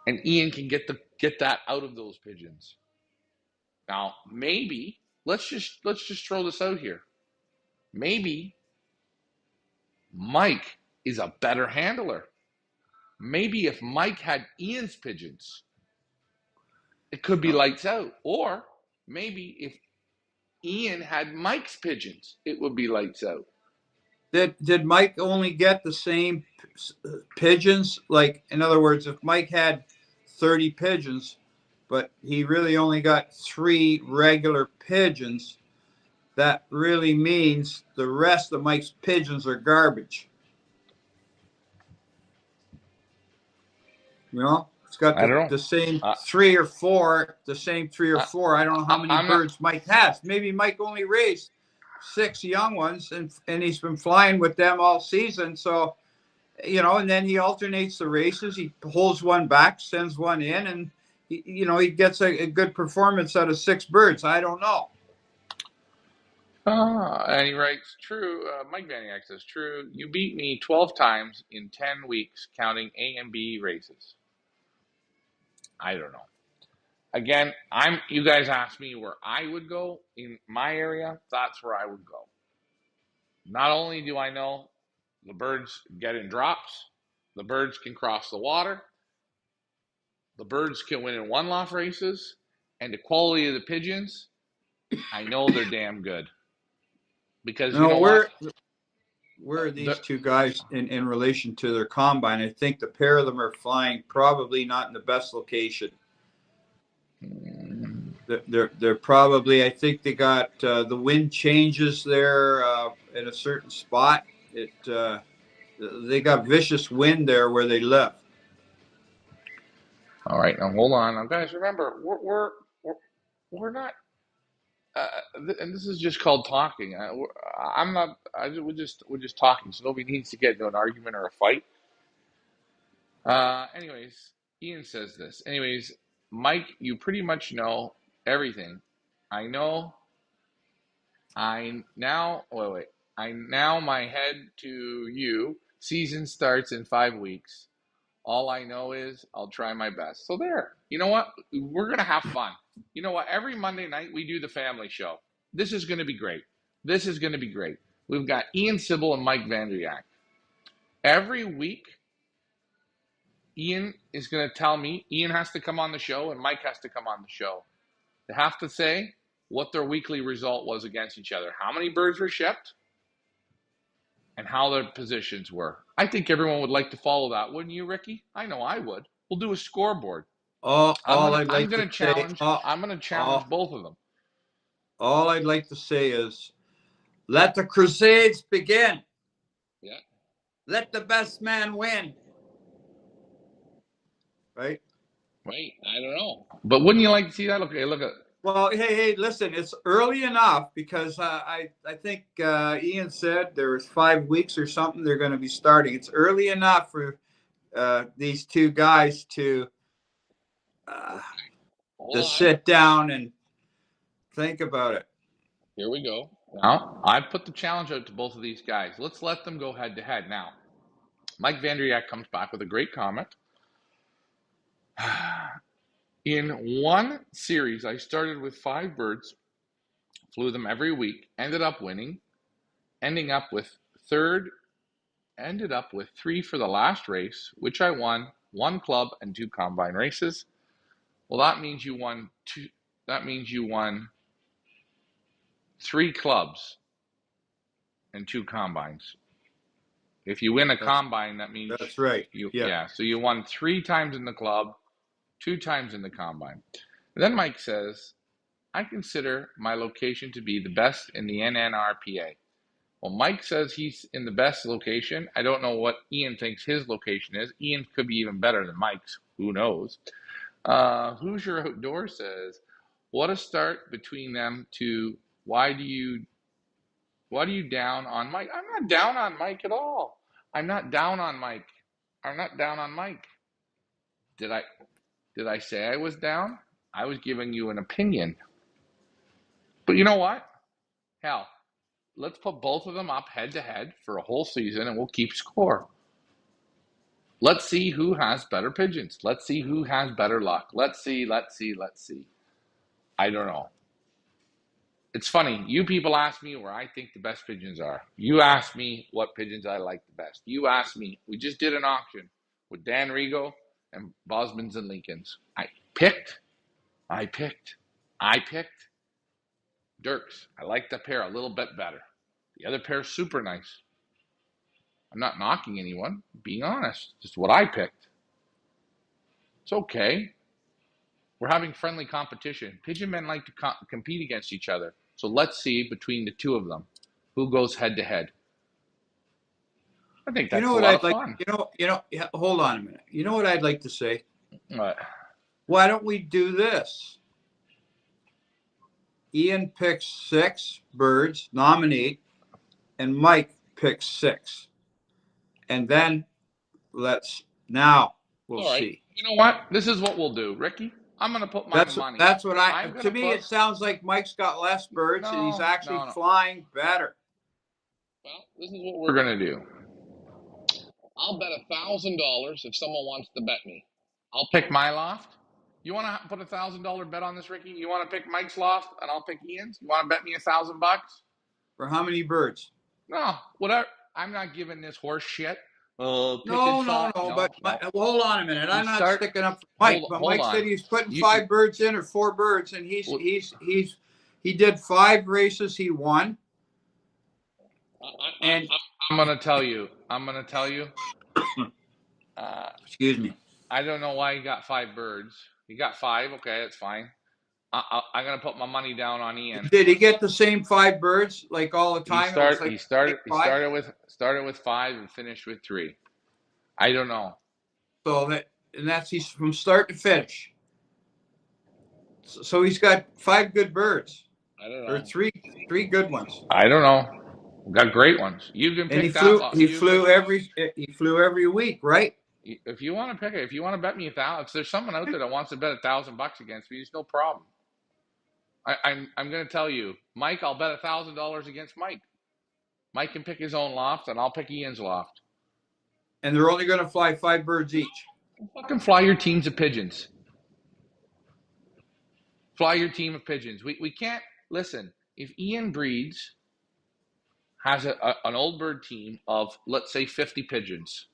And Ian can get that out of those pigeons. Now, maybe let's just throw this out here. Maybe Mike is a better handler. Maybe if Mike had Ian's pigeons, it could be lights out. Or maybe if Ian had Mike's pigeons, it would be lights out. Did Mike only get the same pigeons? Like, in other words, if Mike had 30 pigeons, but he really only got 3 regular pigeons, that really means the rest of Mike's pigeons are garbage. You know, got I don't know. the same I, three or four. The same three or I, four. I don't know how many I'm not. birds Mike has. Maybe Mike only raised 6 young ones, and he's been flying with them all season. So, and then he alternates the races. He holds one back, sends one in, and he gets a good performance out of 6 birds. I don't know. And he writes, true. Mike Vaniak says, true. You beat me 12 times in 10 weeks, counting A and B races. I don't know. Again, you guys asked me where I would go in my area. That's where I would go. Not only do I know the birds get in drops, the birds can cross the water, the birds can win in one-off races, and the quality of the pigeons, I know they're damn good. Because you Now, know what? where are The, these two guys in relation to their combine? I think the pair of them are flying probably not in the best location. They're probably. I think they got the wind changes there in a certain spot. They got vicious wind there where they live. all right, now hold on. Now, guys, remember, we're not, and this is just called talking. I'm not. We're just talking, so nobody needs to get into an argument or a fight. Anyways, Ian says this. Anyways, Mike, you pretty much know everything. I know. I now. Wait, wait. I now my head to you. Season starts in 5 weeks. All I know is I'll try my best. So there. You know what? We're gonna have fun. You know what? Every Monday night we do the family show. This is gonna be great. This is gonna be great. We've got Ian Sybil and Mike Vandriak. Every week, Ian is gonna tell me. Ian has to come on the show, and Mike has to come on the show. They have to say what their weekly result was against each other. How many birds were shipped? And how their positions were. I think everyone would like to follow that, wouldn't you, Ricky? I know I would. We'll do a scoreboard. All I'd I'm like to gonna say, challenge I'm gonna challenge all, both of them. all I'd like to say is, let the Crusades begin. Yeah. Let the best man win. Right? Right. I don't know. But wouldn't you like to see that? Okay, look at. Well, hey, listen, it's early enough because I think Ian said there was 5 weeks or something they're going to be starting. It's early enough for these two guys to Hold on. sit down and think about it. Here we go. Now, I put the challenge out to both of these guys. Let's let them go head to head. Now, Mike Vandriak comes back with a great comment. In one series, I started with 5 birds, flew them every week, ended up winning, ending up with third, ended up with 3 for the last race, which I won 1 club and 2 combine races. Well, that means you won 2. That means you won 3 clubs and 2 combines. If you win a combine, that means That's right. yeah. So you won 3 times in the club, 2 times in the combine. And then Mike says, I consider my location to be the best in the NNRPA. Well, Mike says he's in the best location. I don't know what Ian thinks his location is. Ian could be even better than Mike's. Who knows? Hoosier Outdoor says, what a start between them two. Why do you down on Mike? I'm not down on Mike at all. I'm not down on Mike. I'm not down on Mike. Did I say I was down? I was giving you an opinion. But you know what? Hell, let's put both of them up head to head for a whole season and we'll keep score. Let's see who has better pigeons. Let's see who has better luck. Let's see. I don't know. It's funny. You people ask me where I think the best pigeons are. You ask me what pigeons I like the best. You ask me. We just did an auction with Dan Rigo and Bosmans and Lincolns. I picked. Dirks. I like that pair a little bit better. The other pair's super nice. I'm not knocking anyone. I'm being honest. Just what I picked. It's okay. We're having friendly competition. Pigeon men like to compete against each other. So let's see between the two of them who goes head to head. I think You that's know a what lot I'd of like? fun. Yeah, hold on a minute. You know what I'd like to say? What? Why don't we do this? Ian picks 6 birds, nominate, and Mike picks 6. And then now we'll All right. see. You know what? This is what we'll do, Ricky. I'm going to put my money. That's what I'm going to to me, put. it sounds like Mike's got less birds and he's No, actually no, no. flying better. Well, this is what we're going to do. I'll bet $1,000 if someone wants to bet me. I'll pick my loft. You want to put $1,000 bet on this, Ricky? You want to pick Mike's loft and I'll pick Ian's? You want to bet me $1,000? For how many birds? No, whatever. I'm not giving this horse shit. No, but No. hold on a minute. I'm not sticking up for Mike, but Hold Mike on. said he's putting 5 birds in or 4 birds, and he did 5 races. He won. And I'm gonna tell you. excuse me. I don't know why he got 5 birds. He got 5. Okay, that's fine. I'm gonna put my money down on Ian. Did he get the same 5 birds like all the time? He started with 5 and finished with 3. I don't know. So he's from start to finish. So he's got 5 good birds. I don't know. Or 3 good ones. I don't know. We've got great ones. You can pick that. He flew every week, right? If you want to pick it, if you want to bet me $1,000, if there's someone out there that wants to bet $1,000 against me, it's no problem. I'm going to tell you, Mike, I'll bet $1,000 against Mike. Mike can pick his own loft, and I'll pick Ian's loft. And they're only going to fly 5 birds each. Fucking fly your teams of pigeons. Fly your team of pigeons. We can't listen. If Ian breeds has an old bird team of, let's say, 50 pigeons,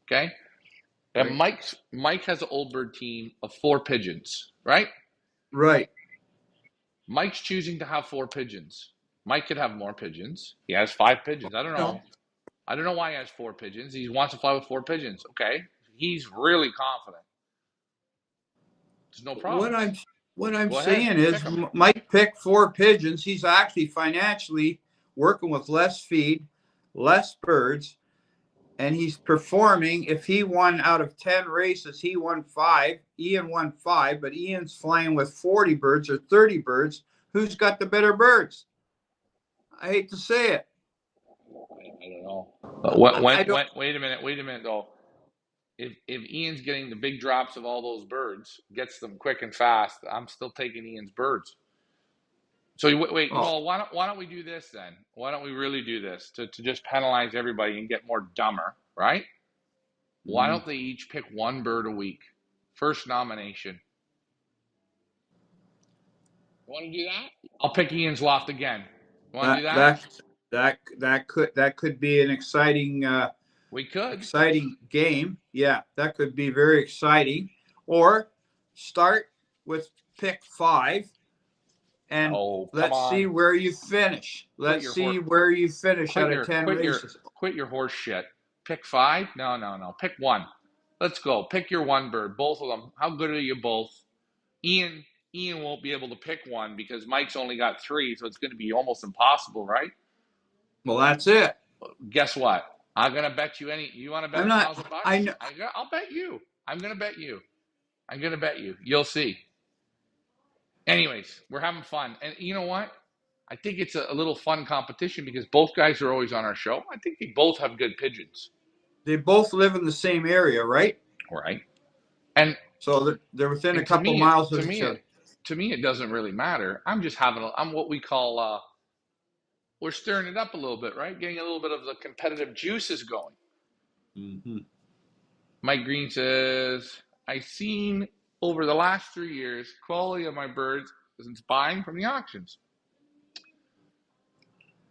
okay? And Mike has an old bird team of 4 pigeons, right? Right. Mike's choosing to have 4 pigeons. Mike could have more pigeons. He has 5 pigeons. I don't know. No. I don't know why he has 4 pigeons. He wants to fly with 4 pigeons. Okay. He's really confident. There's no problem. What I'm saying is Mike picked 4 pigeons. He's actually financially working with less feed, less birds, and he's performing. If he won out of 10 races, he won 5. Ian won 5, but Ian's flying with 40 birds or 30 birds. Who's got the better birds? I hate to say it. I don't know. Wait a minute though. If Ian's getting the big drops of all those birds, gets them quick and fast, I'm still taking Ian's birds. So wait, well, why don't we do this then? Why don't we really do this to just penalize everybody and get more dumber, right? Why don't they each pick 1 bird a week? First nomination. You want to do that? I'll pick Ian's loft again. You want to do that? That could be an exciting exciting game. Yeah, that could be very exciting. Or start with pick 5 and let's see where you finish. Let's see where you finish out of 10 races. Quit your horse shit. Pick 5? No. Pick 1. Let's go. Pick your 1 bird. Both of them. How good are you both? Ian won't be able to pick 1 because Mike's only got 3, so it's going to be almost impossible, right? Well, that's it. Guess what? I'm going to bet you you want to bet $1,000? I'll bet you. I'm going to bet you. You'll see. Anyways, we're having fun. And you know what? I think it's a little fun competition because both guys are always on our show. I think they both have good pigeons. They both live in the same area, right? Right. And so they're within a couple miles of each other. To me, it doesn't really matter. I'm just I'm what we call, we're stirring it up a little bit, right? Getting a little bit of the competitive juices going. Mm-hmm. Mike Green says, I've seen over the last 3 years, quality of my birds since buying from the auctions.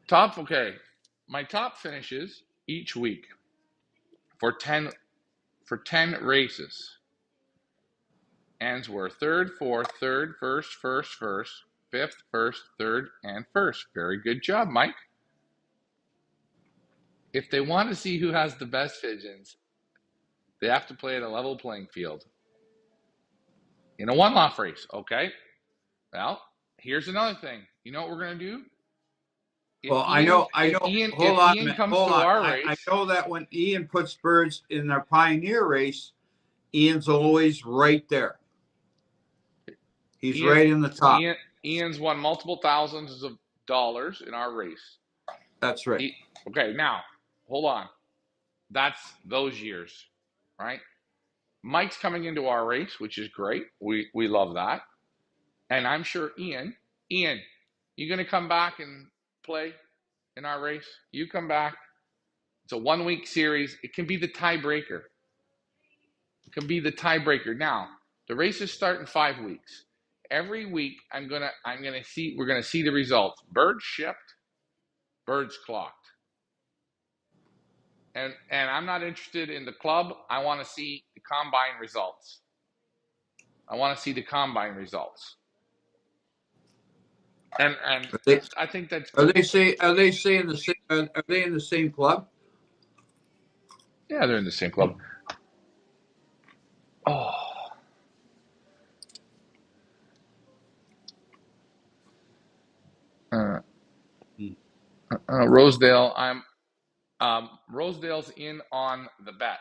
My top finishes each week for 10 races. Answorth, 3rd, 4th, 3rd, 1st, 5th, 1st, 3rd, and 1st. Very good job, Mike. If they want to see who has the best pigeons, they have to play at a level playing field. In a 1-loft race, okay? Well, here's another thing. You know what we're going to do? I know. Hold on. I know that when Ian puts birds in their Pioneer race, Ian's always right there. He's Ian, right in the top. Ian's won multiple thousands of dollars in our race. That's right. Okay, now hold on. That's those years, right? Mike's coming into our race, which is great. We love that, and I'm sure Ian, you gonna come back and play in our race? You come back. It's a 1 week series. It can be the tiebreaker. It can be the tiebreaker. Now the races start in 5 weeks. Every week we're gonna see the results. Birds shipped, birds clocked. And I'm not interested in the club. I want to see the combine results. And I think that's Are good. Are they in the same club? Yeah, they're in the same club. Oh. Rosedale, Rosedale's in on the bet.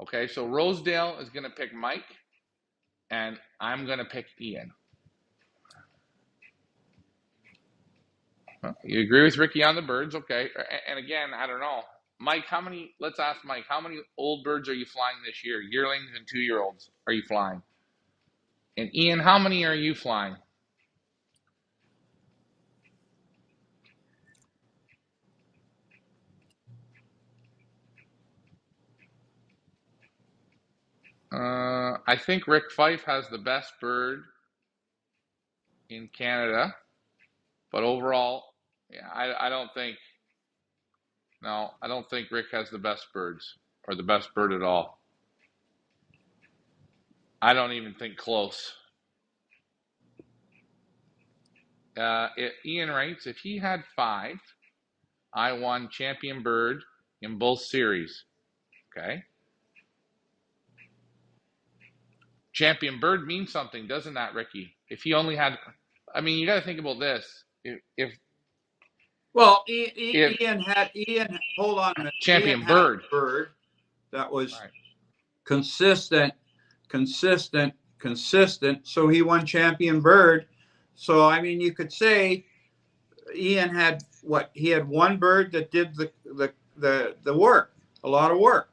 Okay, so Rosedale is going to pick Mike, and I'm going to pick Ian. You agree with Ricky on the birds, okay? And again, I don't know, Mike. Let's ask Mike. How many old birds are you flying this year? Yearlings and 2-year-olds are you flying? And Ian, how many are you flying? I think Rick Fife has the best bird in Canada, but overall, yeah, I don't think. No, I don't think Rick has the best birds or the best bird at all. I don't even think close. Ian writes, if he had 5, I won champion bird in both series. Okay. Champion bird means something, doesn't that, Ricky? If he only had, I mean, you got to think about this. Well, If Ian hold on a minute. Ian champion had a bird bird that was right. consistent. So he won champion bird. So, I mean, you could say Ian had what? He had one bird that did the work, a lot of work.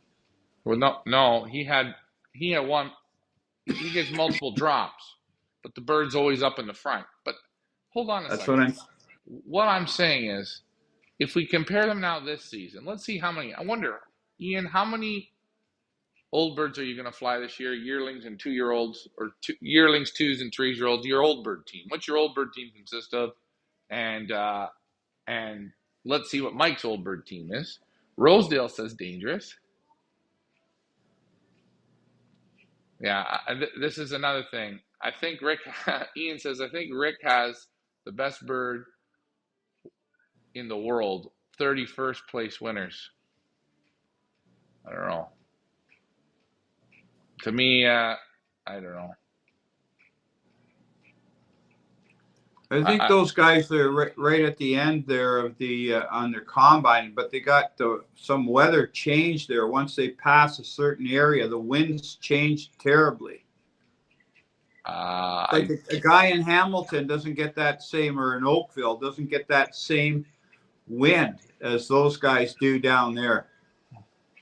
Well, no, he had one. He gets multiple drops, but the bird's always up in the front. But hold on a That's second. what I'm saying is, if we compare them now this season, let's see how many. I wonder, Ian, how many old birds are you going to fly this year? Yearlings and 2-year-olds, or yearlings, 2s and 3-year-olds. Your old bird team. What's your old bird team consist of? And let's see what Mike's old bird team is. Rosedale says dangerous. Yeah, this is another thing. I think Rick. Ian says I think Rick has the best bird in the world. 31st place winners. I don't know. To me, I don't know. I think those guys are right at the end there of the on their combine, but they got some weather change there. Once they pass a certain area, the winds changed terribly. Like a guy in Hamilton doesn't get that same, or in Oakville doesn't get that same wind as those guys do down there.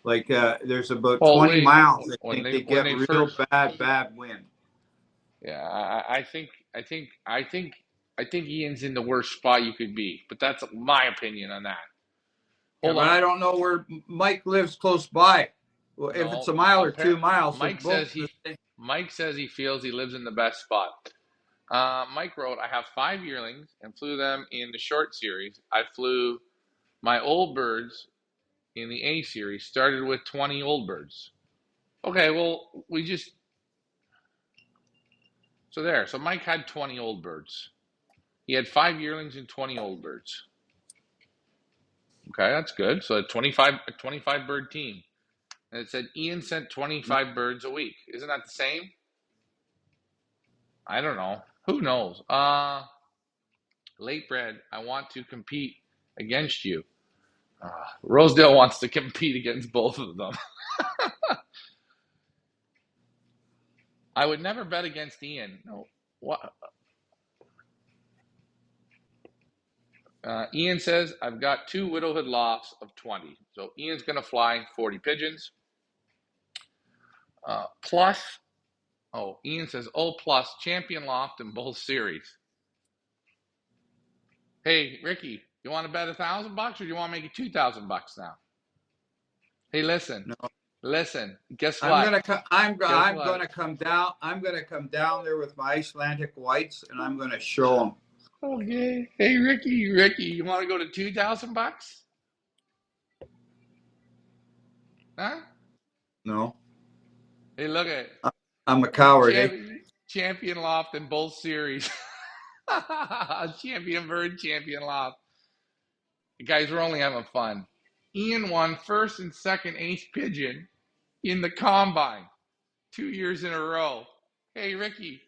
Like there's about 20 miles. I think they get real bad wind. Yeah, I think Ian's in the worst spot you could be, but that's my opinion on that. Hold on. But I don't know where Mike lives close by. Well, if it's a mile or 2 miles, Mike says he feels he lives in the best spot. Mike wrote, I have 5 yearlings and flew them in the short series. I flew my old birds in the A series, started with 20 old birds. Okay, well, so Mike had 20 old birds. He had 5 yearlings and 20 old birds. Okay, that's good. So a 25 bird team. And it said Ian sent 25 birds a week. Isn't that the same? I don't know. Who knows? Late bread, I want to compete against you. Rosedale wants to compete against both of them. I would never bet against Ian. No. What? Ian says, I've got 2 widowhood lofts of 20. So Ian's going to fly 40 pigeons. Plus, Ian says, plus champion loft in both series. Hey, Ricky, you want to bet $1,000 or do you want to make it $2,000 now? Hey, listen, No. listen. Guess I'm what? gonna I'm Guess gonna what? come down. I'm gonna come down there with my Icelandic whites, and I'm gonna show them. Okay. Hey, Ricky, you want to go to $2,000? Huh? No, Hey, look at I'm a coward, eh? champion loft in both series. Champion bird, champion loft. Guys, we're only having fun. Ian won first and second ace pigeon in the combine 2 years in a row. Hey, Ricky.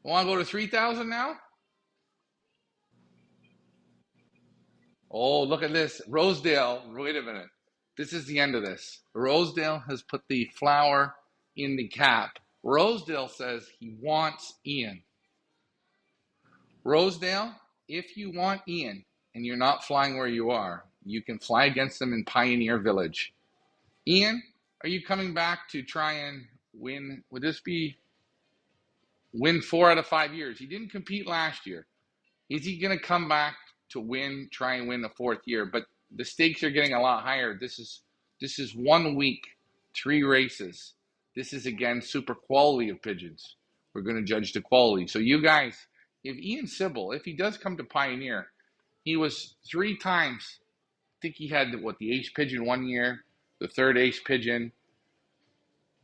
Want to go to 3,000 now? Oh, look at this. Rosedale, wait a minute. This is the end of this. Rosedale has put the flower in the cap. Rosedale says he wants Ian. Rosedale, if you want Ian and you're not flying where you are, you can fly against them in Pioneer Village. Ian, are you coming back to try and win? Would this be win 4 out of 5 years? He didn't compete last year. Is he going to come back to try and win the 4th year? But the stakes are getting a lot higher. This is 1 week, 3 races. This is again super quality of pigeons. We're going to judge the quality. So you guys, if Ian Sybil, if he does come to Pioneer, he was 3 times. I think he had the ace pigeon 1 year, the 3rd ace pigeon.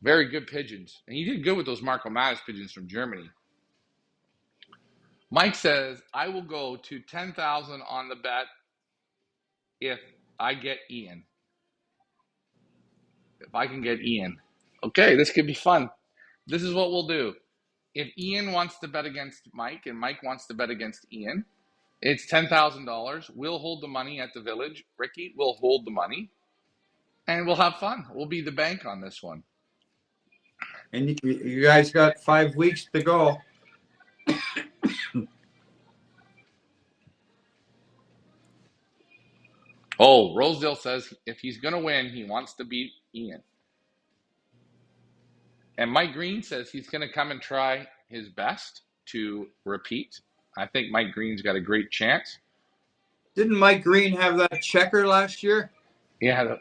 Very good pigeons, and he did good with those Marco Mattis pigeons from Germany. Mike says, I will go to 10,000 on the bet if I get Ian. If I can get Ian. Okay, this could be fun. This is what we'll do. If Ian wants to bet against Mike and Mike wants to bet against Ian, it's $10,000. We'll hold the money at the village. Ricky will hold the money and we'll have fun. We'll be the bank on this one. And you guys got 5 weeks to go. Oh, Rosedale says if he's going to win, he wants to beat Ian. And Mike Green says he's going to come and try his best to repeat. I think Mike Green's got a great chance. Didn't Mike Green have that checker last year? Yeah,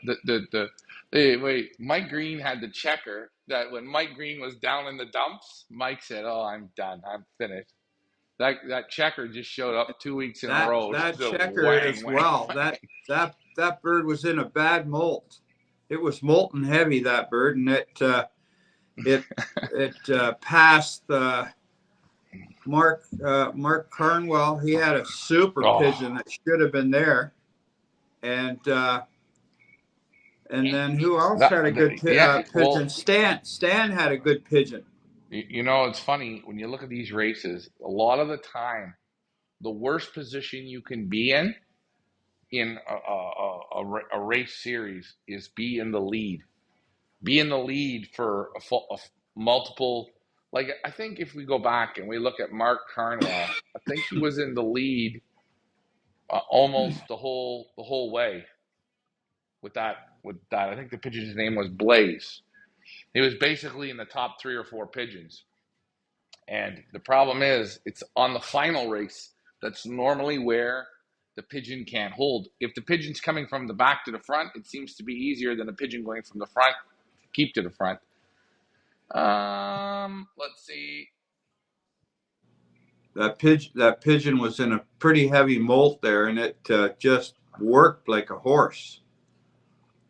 wait, Mike Green had the checker that when Mike Green was down in the dumps, Mike said, "Oh, I'm done. I'm finished." That checker just showed up 2 weeks in a row. That So checker wang, as wang, well. wang. That bird was in a bad molt. It was molten heavy, that bird, and it passed Mark Carnwell. He had a super pigeon Oh, that should have been there, and then who else had a good yeah. pigeon? Well, Stan had a good pigeon. it's funny when you look at these races. A lot of the time, the worst position you can be in a race series is be in the lead. Be in the lead for a multiple. Like I think if we go back and we look at Mark Carnwell, I think he was in the lead almost the whole way with that. I think the pigeon's name was Blaze. He was basically in the top 3 or 4 pigeons. And the problem is, it's on the final race that's normally where the pigeon can't hold. If the pigeon's coming from the back to the front, it seems to be easier than a pigeon going from the front to keep to the front. Let's see. That pigeon was in a pretty heavy molt there, and it just worked like a horse.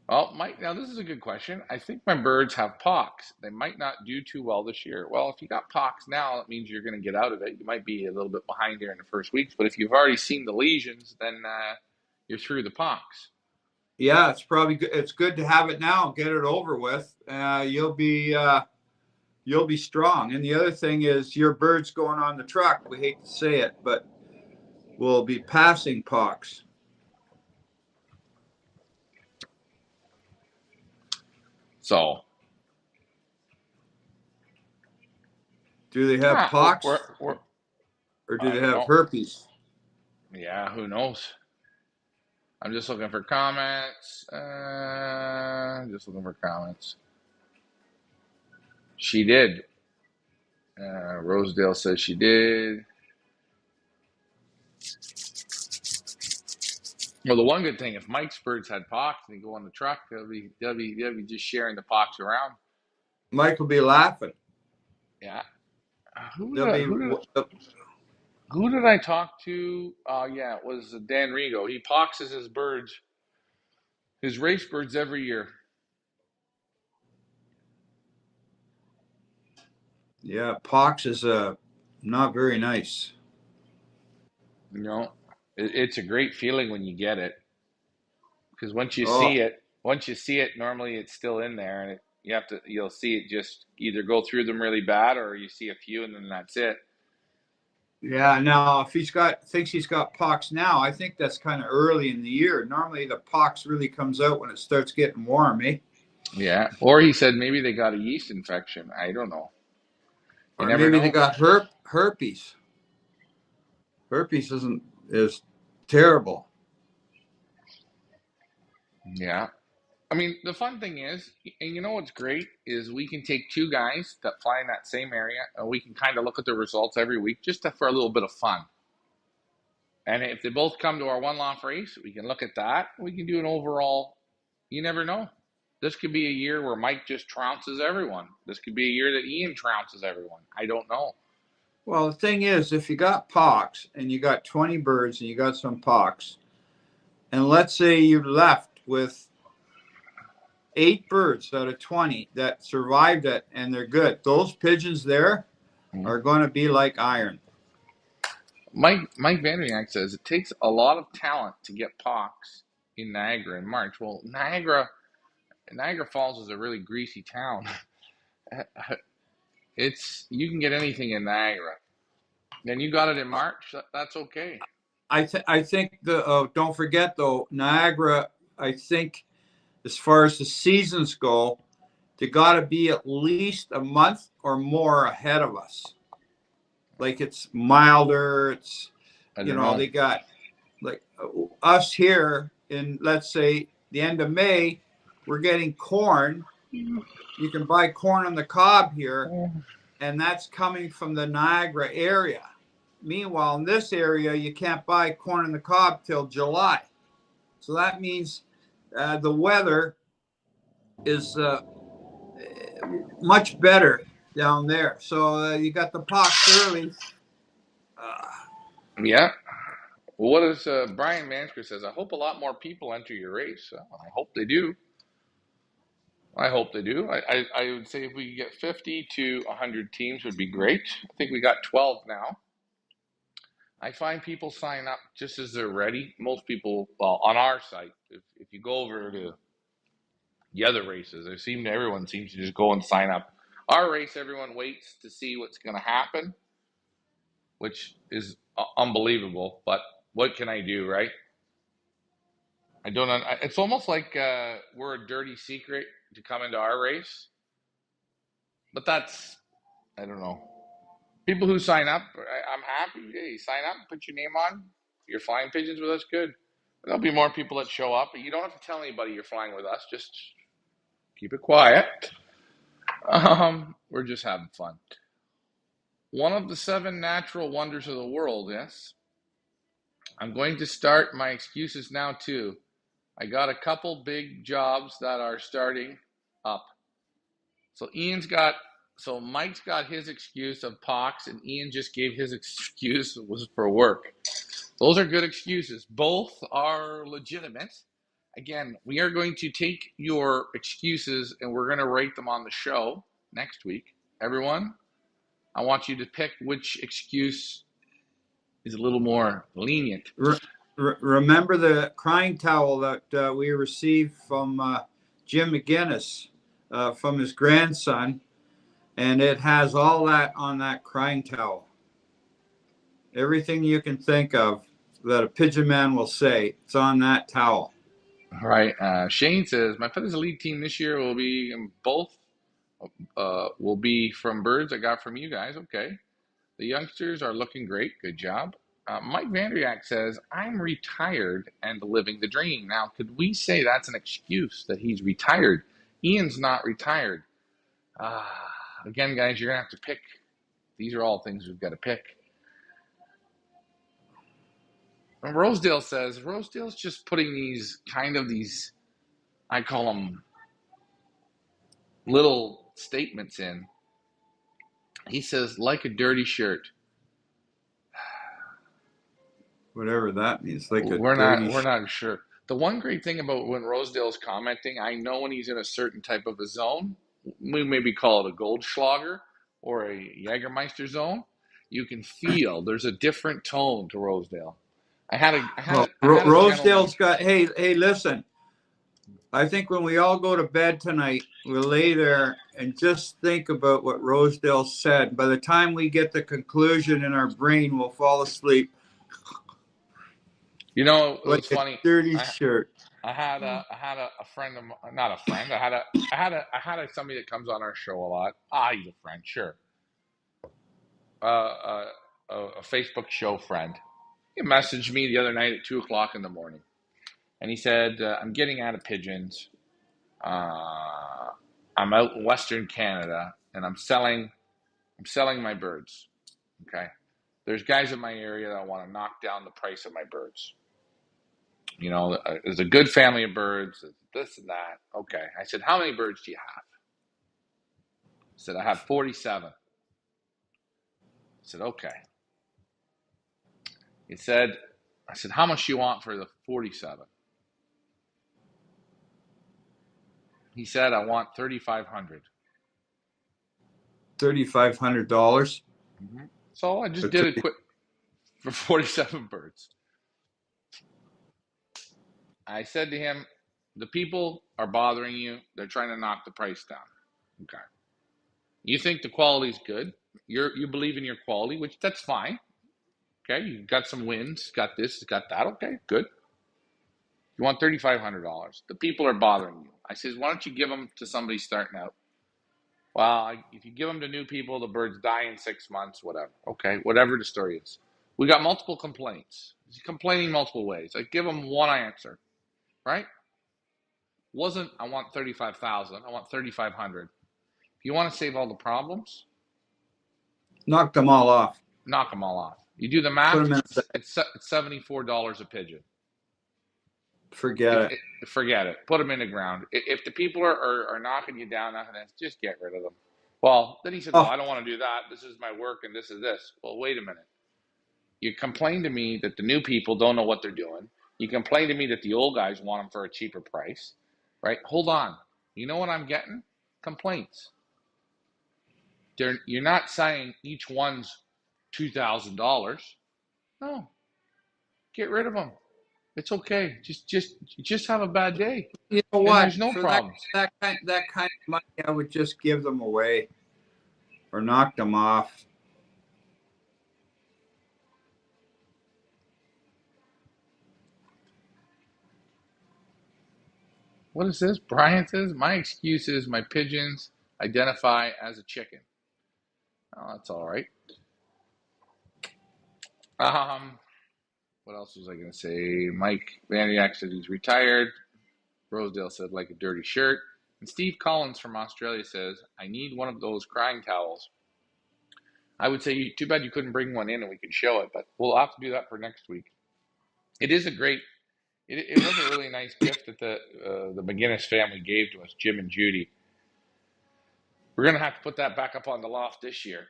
Well, Mike, now this is a good question. I think my birds have pox. They might not do too well this year. Well, if you got pox now, it means you're going to get out of it. You might be a little bit behind here in the first weeks, but if you've already seen the lesions, then you're through the pox. Yeah, it's probably good. It's good to have it now. Get it over with. You'll be strong. And the other thing is your bird's going on the truck. We hate to say it, but we'll be passing pox. So, Do they have yeah, pox or do I they don't have know. herpes? Yeah, who knows? I'm just looking for comments. Just looking for comments. She did. Rosedale says she did. Well, the one good thing, if Mike's birds had pox and they go on the truck, they'll be just sharing the pox around. Mike will be laughing. Yeah. Who They'll did I, be. who did I talk to? Yeah, it was Dan Rigo. He poxes his birds, his race birds every year. Yeah, pox is not very nice. You know, it's a great feeling when you get it, because Oh, once you see it, normally it's still in there, and you'll see it just either go through them really bad, or you see a few, and then that's it. yeah. Now, if thinks he's got pox now, I think that's kind of early in the year. Normally, the pox really comes out when it starts getting warm, eh? Yeah. Or he said maybe they got a yeast infection. I don't know. You Or never maybe they know. got herpes. Herpes is terrible. Yeah. I mean, the fun thing is, and you know what's great is we can take two guys that fly in that same area, and we can kind of look at the results every week for a little bit of fun. And if they both come to our one launch race, we can look at that. We can do an overall. You never know. This could be a year where Mike just trounces everyone. This could be a year that Ian trounces everyone. I don't know. Well, the thing is, if you got pox and you got 20 birds and you got some pox, and let's say you left with 8 birds out of 20 that survived it and they're good, those pigeons there Mhm. are going to be like iron. Mike Vanderyank says it takes a lot of talent to get pox in Niagara in March. Well, Niagara Falls is a really greasy town. You can get anything in Niagara. And you got it in March. That's okay. I think don't forget though, Niagara, I think as far as the seasons go, they got to be at least a month or more ahead of us. Like it's milder. It's, I don't know. they got like us here in, let's say, the end of May, we're getting corn. You can buy corn on the cob here, and that's coming from the Niagara area. Meanwhile, in this area, you can't buy corn on the cob till July. So that means the weather is much better down there. So you got the pox early. Uh, Yeah. Well, what is Brian Mansker says? I hope a lot more people enter your race. I hope they do. I hope they do. I would say if we could get 50 to 100 teams would be great. I think we got 12 now. I find people sign up just as they're ready. Most people, well, on our site, if you go over to the other races, everyone seems to just go and sign up. Our race, everyone waits to see what's going to happen, which is unbelievable. But what can I do, right? I don't. It's almost like we're a dirty secret to come into our race, but I don't know. People who sign up, I'm happy. Hey, sign up, put your name on. You're flying pigeons with us, good. There'll be more people that show up, but you don't have to tell anybody you're flying with us. Just keep it quiet. We're just having fun. One of the 7 natural wonders of the world, yes. I'm going to start my excuses now, too. I got a couple big jobs that are starting up. So Mike's got his excuse of pox, and Ian just gave his excuse was for work. Those are good excuses. Both are legitimate. Again, we are going to take your excuses and we're going to rate them on the show next week. Everyone, I want you to pick which excuse is a little more lenient. remember the crying towel that we received from Jim McGinnis from his grandson, and it has all that on that crying towel. Everything you can think of that a pigeon man will say, it's on that towel. All right. Shane says my feathers elite team this year will be both will be from birds I got from you guys. Okay. The youngsters are looking great. Good job. Mike Vandriak says, I'm retired and living the dream. Now, could we say that's an excuse that he's retired? Ian's not retired. Again, guys, you're going to have to pick. These are all things we've got to pick. And Rosedale says, Rosedale's just putting these I call them little statements in. He says, like a dirty shirt. Whatever that means, like a We're dirty. not sure. The one great thing about when Rosedale's commenting, I know when he's in a certain type of a zone, we maybe call it a Goldschlager or a Jägermeister zone. You can feel there's a different tone to Rosedale. I had a Rosedale's got. Hey, listen. I think when we all go to bed tonight, we'll lay there and just think about what Rosedale said. By the time we get the conclusion in our brain, we'll fall asleep. You know, it like was funny. Dirty shirt. I had a friend of not a friend. I had somebody that comes on our show a lot. He's a friend, sure. A Facebook show friend. He messaged me the other night at 2:00 in the morning, and he said, "I'm getting out of pigeons. I'm out in Western Canada, and I'm selling my birds. Okay, there's guys in my area that want to knock down the price of my birds. You know, there's a good family of birds, this and that. Okay." I said, "How many birds do you have?" He said, "I have 47. I said, "Okay." I said, "How much do you want for the 47? He said, "I want 3,500. $3,500. Mm-hmm. So I just did it quick for 47 birds. I said to him, "The people are bothering you. They're trying to knock the price down. Okay. You think the quality's good. You believe in your quality, which that's fine. Okay. You got some wins, got this, got that. Okay, good. You want $3,500. The people are bothering you." I says, "Why don't you give them to somebody starting out?" "Well, if you give them to new people, the birds die in 6 months, whatever." Okay, whatever the story is. We got multiple complaints. He's complaining multiple ways. I give him one answer, right? Wasn't, I want 35,000. I want 3,500. If you want to save all the problems, knock them all off. Knock them all off. You do the math, it's $74 a pigeon. Forget it. Forget it. Put them in the ground. If the people are knocking you down, just get rid of them. Well, then he said, "Well, I don't want to do that. This is my work and this is this." Well, wait a minute. You complain to me that the new people don't know what they're doing. You complain to me that the old guys want them for a cheaper price, right? Hold on. You know what I'm getting? Complaints. You're not saying each one's $2,000. No. Get rid of them. It's okay. Just have a bad day. You know what? And there's no problems. That kind of money, I would just give them away or knock them off. What is this? Brian says, "My excuse is my pigeons identify as a chicken." Oh, that's all right. What else was I going to say? Mike Vandiak said he's retired. Rosedale said, like a dirty shirt. And Steve Collins from Australia says, "I need one of those crying towels." I would say, too bad you couldn't bring one in and we could show it, but we'll have to do that for next week. It is a great, it was a really nice gift that the McGinnis family gave to us, Jim and Judy. We're going to have to put that back up on the loft this year.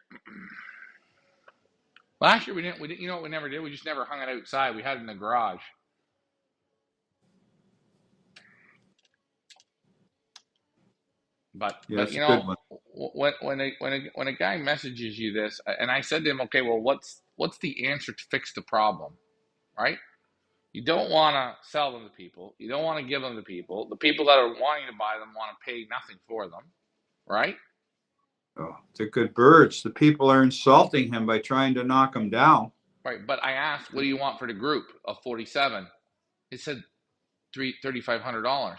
Last year we didn't, you know what we never did? We just never hung it outside. We had it in the garage. But you know, when a guy messages you this, and I said to him, "Okay, well, what's the answer to fix the problem?" Right? You don't want to sell them to people. You don't want to give them to people. The people that are wanting to buy them want to pay nothing for them, right? Oh, they're good birds. The people are insulting him by trying to knock him down. Right, but I asked, "What do you want for the group of 47?" He said, $3,500.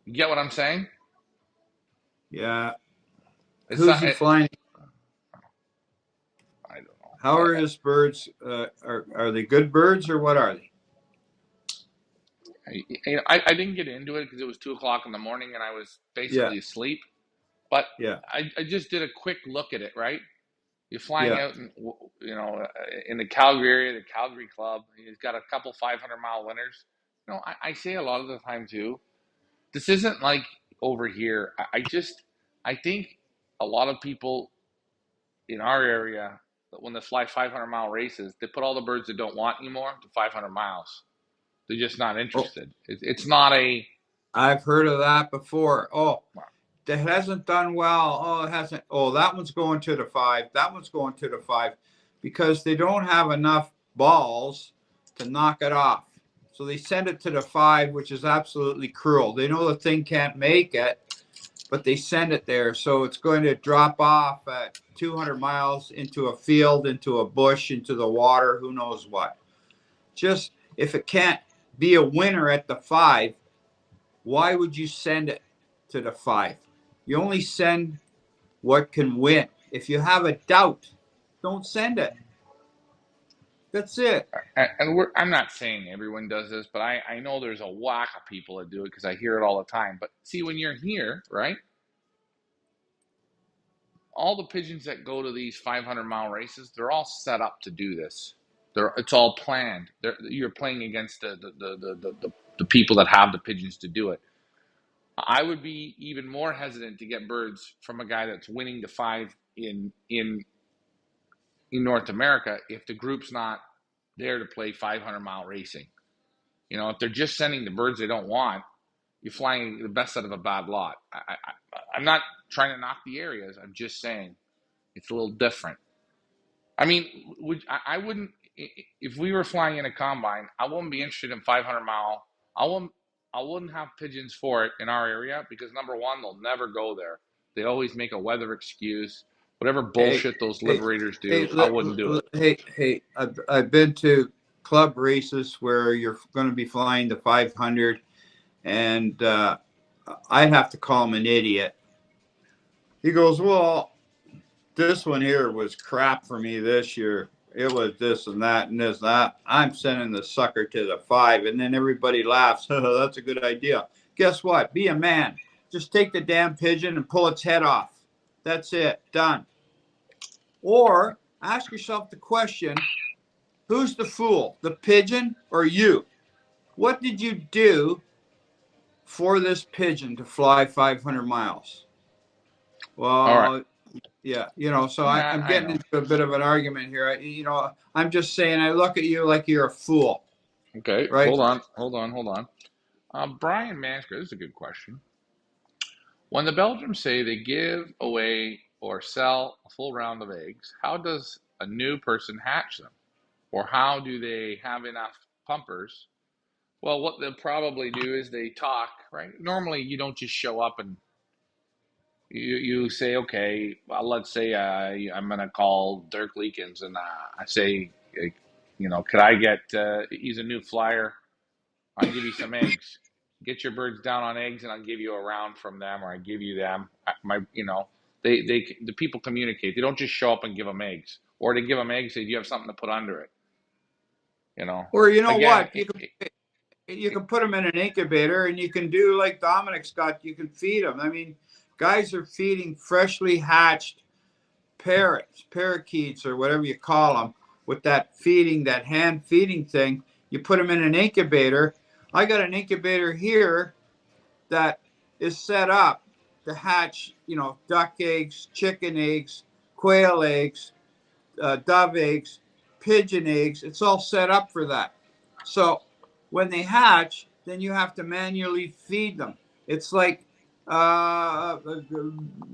You get what I'm saying? Yeah. It's Who's not. he flying? I don't know. How are his birds? Are they good birds or what are they? I didn't get into it because it was 2 o'clock in the morning and I was Yeah. basically asleep. But Yeah. I just did a quick look at it. Right, you're flying Yeah. out, in the Calgary area, the Calgary Club. He's got a couple 500-mile winners. I say a lot of the time too. This isn't like over here. I think a lot of people in our area, when they fly 500-mile races, they put all the birds they don't want anymore to 500 miles. They're just not Oh, interested. It's not a. I've heard of that before. Oh, that hasn't done well. Oh, it hasn't. Oh, that one's going to the 5. That one's going to the 5 because they don't have enough balls to knock it off. So they send it to the 5, which is absolutely cruel. They know the thing can't make it, but they send it there. So it's going to drop off at 200 miles into a field, into a bush, into the water, who knows what. Just if it can't be a winner at the 5, why would you send it to the 5? You only send what can win. If you have a doubt, don't send it. That's it. And I'm not saying everyone does this, but I know there's a whack of people that do it because I hear it all the time. But see, when you're here, right, all the pigeons that go to these 500-mile races, they're all set up to do this. It's all planned. You're playing against the people that have the pigeons to do it. I would be even more hesitant to get birds from a guy that's winning the 5 in North America if the group's not there to play 500-mile racing. If they're just sending the birds they don't want, you're flying the best out of a bad lot. I'm not trying to knock the areas. I'm just saying it's a little different. I mean, I wouldn't, if we were flying in a combine, I wouldn't be interested in 500-mile. I wouldn't have pigeons for it in our area because number one, they'll never go there. They always make a weather excuse. Whatever Hey, bullshit those hey, liberators hey, do, I wouldn't do it. hey. I've been to club races where you're going to be flying the 500, and I'd have to call him an idiot. He goes, well, this one here was crap for me this year. It was this and that and this and that. I'm sending the sucker to the 5, and then everybody laughs. That's a good idea. Guess what? Be a man. Just take the damn pigeon and pull its head off. That's it. Done. Or ask yourself the question, who's the fool, the pigeon or you? What did you do for this pigeon to fly 500 miles? All right. Well, yeah, so Yeah, I'm I getting know. into a bit of an argument here. I'm just saying, I look at you like you're a fool, Okay, right? hold on. Brian Mansker, this is a good question. When the Belgians say they give away or sell a full round of eggs, how does a new person hatch them? Or how do they have enough pumpers? Well, what they'll probably do is they talk, right? Normally, you don't just show up and you say, okay, well, let's say I'm going to call Dirk Leekens and I say, could I get, he's a new flyer. I'll give you some eggs. Get your birds down on eggs, and I'll give you a round from them, or I give you them. The people communicate. They don't just show up and give them eggs, or they give them eggs. Say, do you have something to put under it? Or you know Again, what? You can put them in an incubator, and you can do like Dominic's got. You can feed them. I mean, guys are feeding freshly hatched parrots, parakeets, or whatever you call them, with that feeding, that hand feeding thing. You put them in an incubator. I got an incubator here that is set up to hatch, duck eggs, chicken eggs, quail eggs, dove eggs, pigeon eggs. It's all set up for that. So when they hatch, then you have to manually feed them. It's like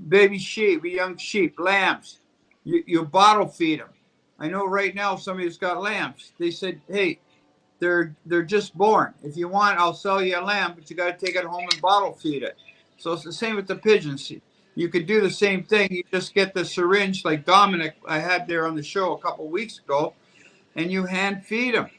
baby sheep, young sheep, lambs. You bottle feed them. I know right now somebody's got lambs. They said, hey, they're just born. If you want, I'll sell you a lamb, but you got to take it home and bottle feed it. So it's the same with the pigeons. You could do the same thing. You just get the syringe like Dominic I had there on the show a couple of weeks ago. and you hand feed them.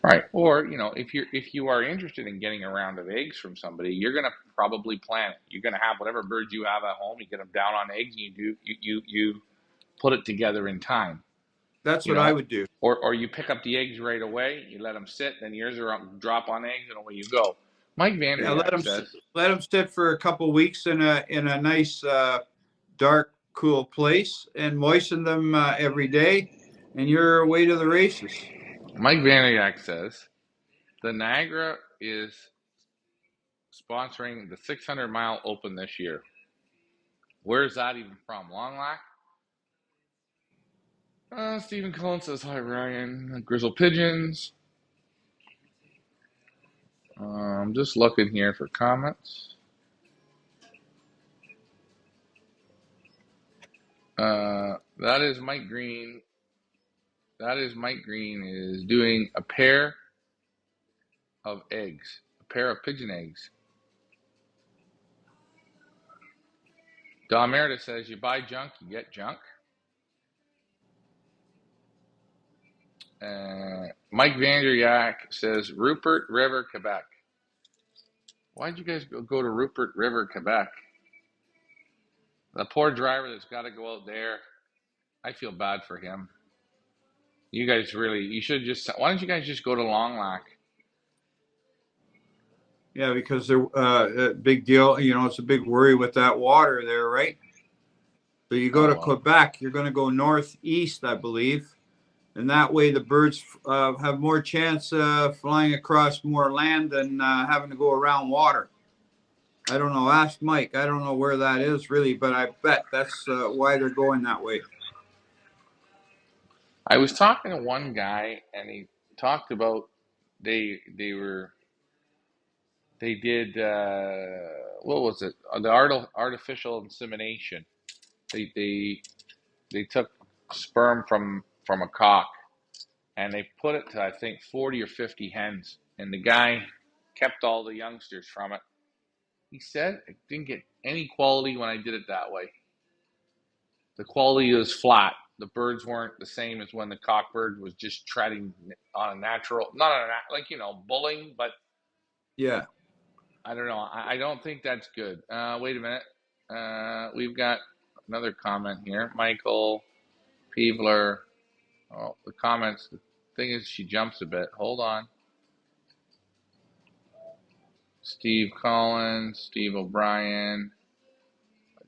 Right. Or, if you are interested in getting a round of eggs from somebody, you're gonna probably plan it. You're gonna have whatever birds you have at home, you get them down on eggs, and you put it together in time, That's you what I know. would do. Or you pick up the eggs right away, you let them sit, then yours are drop on eggs, and away you go. Mike Yeah, Vanderyak says, let them sit for a couple weeks in a nice dark, cool place, and moisten them every day, and you're away to the races. Mike Vanderyak says, the Niagara is sponsoring the 600-mile Open this year. Where's that even from? Long Lac? Stephen Cullen says, hi, Ryan. Grizzle Pigeons. I'm just looking here for comments. That is Mike Green. That is Mike Green is doing a pair of eggs, a pair of pigeon eggs. Don Meredith says, you buy junk, you get junk. Mike Vanderyak says, Rupert River, Quebec. Why'd you guys go to Rupert River, Quebec? The poor driver that's got to go out there. I feel bad for him. You guys really, you should just, why don't you guys just go to Long Lac? Yeah, because they're a big deal. You know, it's a big worry with that water there, right? So you go Oh, to well. Quebec, you're going to go northeast, I believe, and that way the birds have more chance flying across more land than having to go around water. I don't know. Ask Mike. I don't know where that is really, but I bet that's why they're going that way. I was talking to one guy, and he talked about they were they did what was it? The artificial insemination. They took sperm from a cock, and they put it to, I think, 40 or 50 hens, and the guy kept all the youngsters from it. He said I didn't get any quality when I did it that way. The quality was flat. The birds weren't the same as when the cockbird was just treading on a natural, not on a, like, bulling, but Yeah. I don't know. I don't think that's good. Wait a minute. We've got another comment here. Michael Peebler. Oh, the comments. The thing is, she jumps a bit. Hold on. Steve Collins, Steve O'Brien,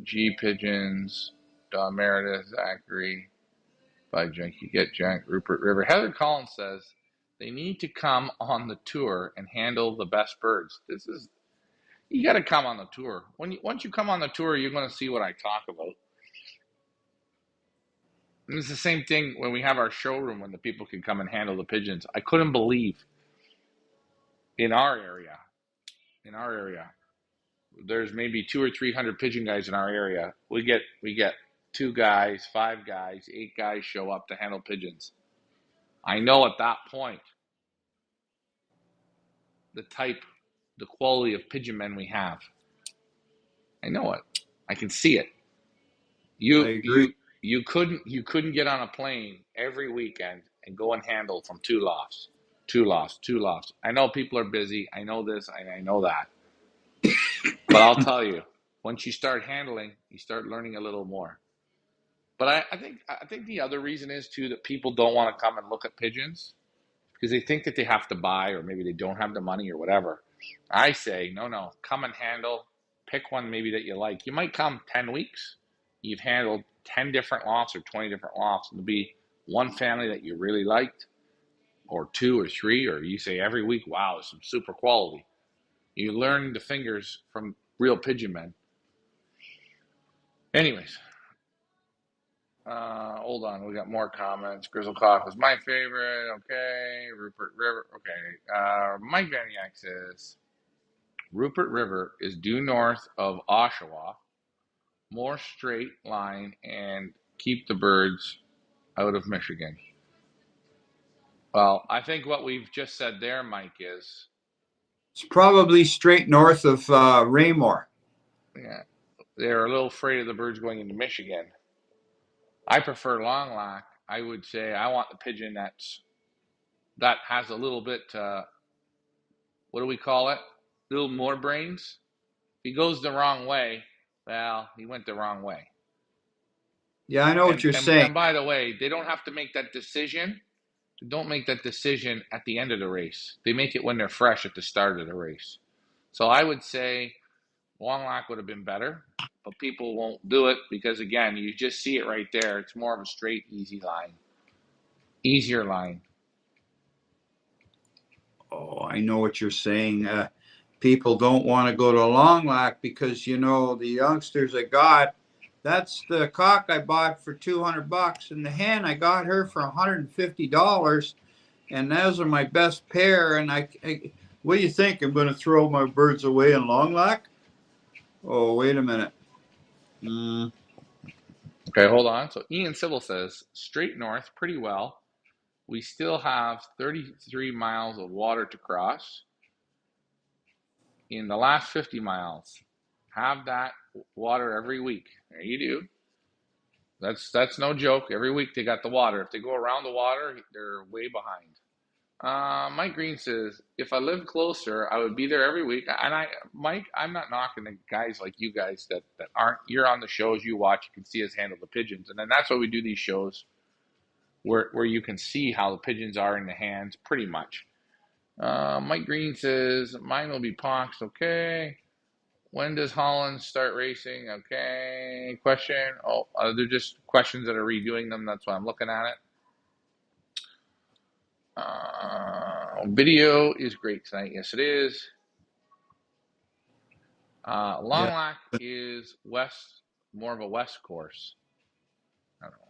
G Pigeons, Don Meredith, Zachary. Buy junk, you get junk. Rupert River. Heather Collins says they need to come on the tour and handle the best birds. You got to come on the tour. Once you come on the tour, you're going to see what I talk about. And it's the same thing when we have our showroom when the people can come and handle the pigeons. I couldn't believe in our area, in our area, there's maybe 200 or 300 pigeon guys in our area. We get 2 guys, 5 guys, 8 guys show up to handle pigeons. I know at that point the quality of pigeon men we have. I know it. I can see it. I You agree. you you couldn't get on a plane every weekend and go and handle from 2 lofts, 2 lofts, 2 lofts. I know people are busy. I know this. I know that. But I'll tell you, once you start handling, you start learning a little more. But I think the other reason is too that people don't want to come and look at pigeons because they think that they have to buy, or maybe they don't have the money or whatever. I say, no, no, come and handle. Pick one maybe that you like. You might come 10 weeks. You've handled 10 different lofts or 20 different lofts. There'll be one family that you really liked, or 2 or 3, or you say every week, wow, it's some super quality. You learn the fingers from real pigeon men. Anyways, hold on. We got more comments. Grizzlecoff is my favorite. Okay. Rupert River. Okay. Mike Vaniak says Rupert River is due north of Oshawa. More straight line and keep the birds out of Michigan. Well, I think what we've just said there, Mike, is It's probably straight north of Raymore. yeah, they're a little afraid of the birds going into Michigan. I prefer Long Lac. I would say I want the pigeon that has a little bit, what do we call it? A little more brains. If he goes the wrong way, well, he went the wrong way. Yeah, I know what And you're and saying. and by the way, they don't have to make that decision. They don't make that decision at the end of the race. They make it when they're fresh at the start of the race. So I would say Long Lock would have been better, but people won't do it because again, you just see it right there. It's more of a straight, easy line, easier line. Oh, I know what you're saying. People don't want to go to Long Lac because the youngsters I got. That's the cock I bought for $200, and the hen I got her for $150, and those are my best pair. And what do you think? I'm going to throw my birds away in Long Lac? Oh, wait a minute. Okay, hold on. So Ian Sybil says straight north, pretty well. We still have 33 miles of water to cross. In the last 50 miles, have that water every week. There you do. That's no joke. Every week they got the water. If they go around the water, they're way behind. Mike Green says, if I lived closer, I would be there every week. And Mike, I'm not knocking the guys like you guys that aren't. You're on the shows, you watch, you can see us handle the pigeons, and then that's why we do these shows where you can see how the pigeons are in the hands, pretty much. Mike Green says, mine will be poxed. Okay. When does Holland start racing? Okay. Question. Oh, they're just questions that are redoing them. That's why I'm looking at it. Video is great tonight. Yes, it is. Long Yeah. Lac is west, more of a west course. I don't know.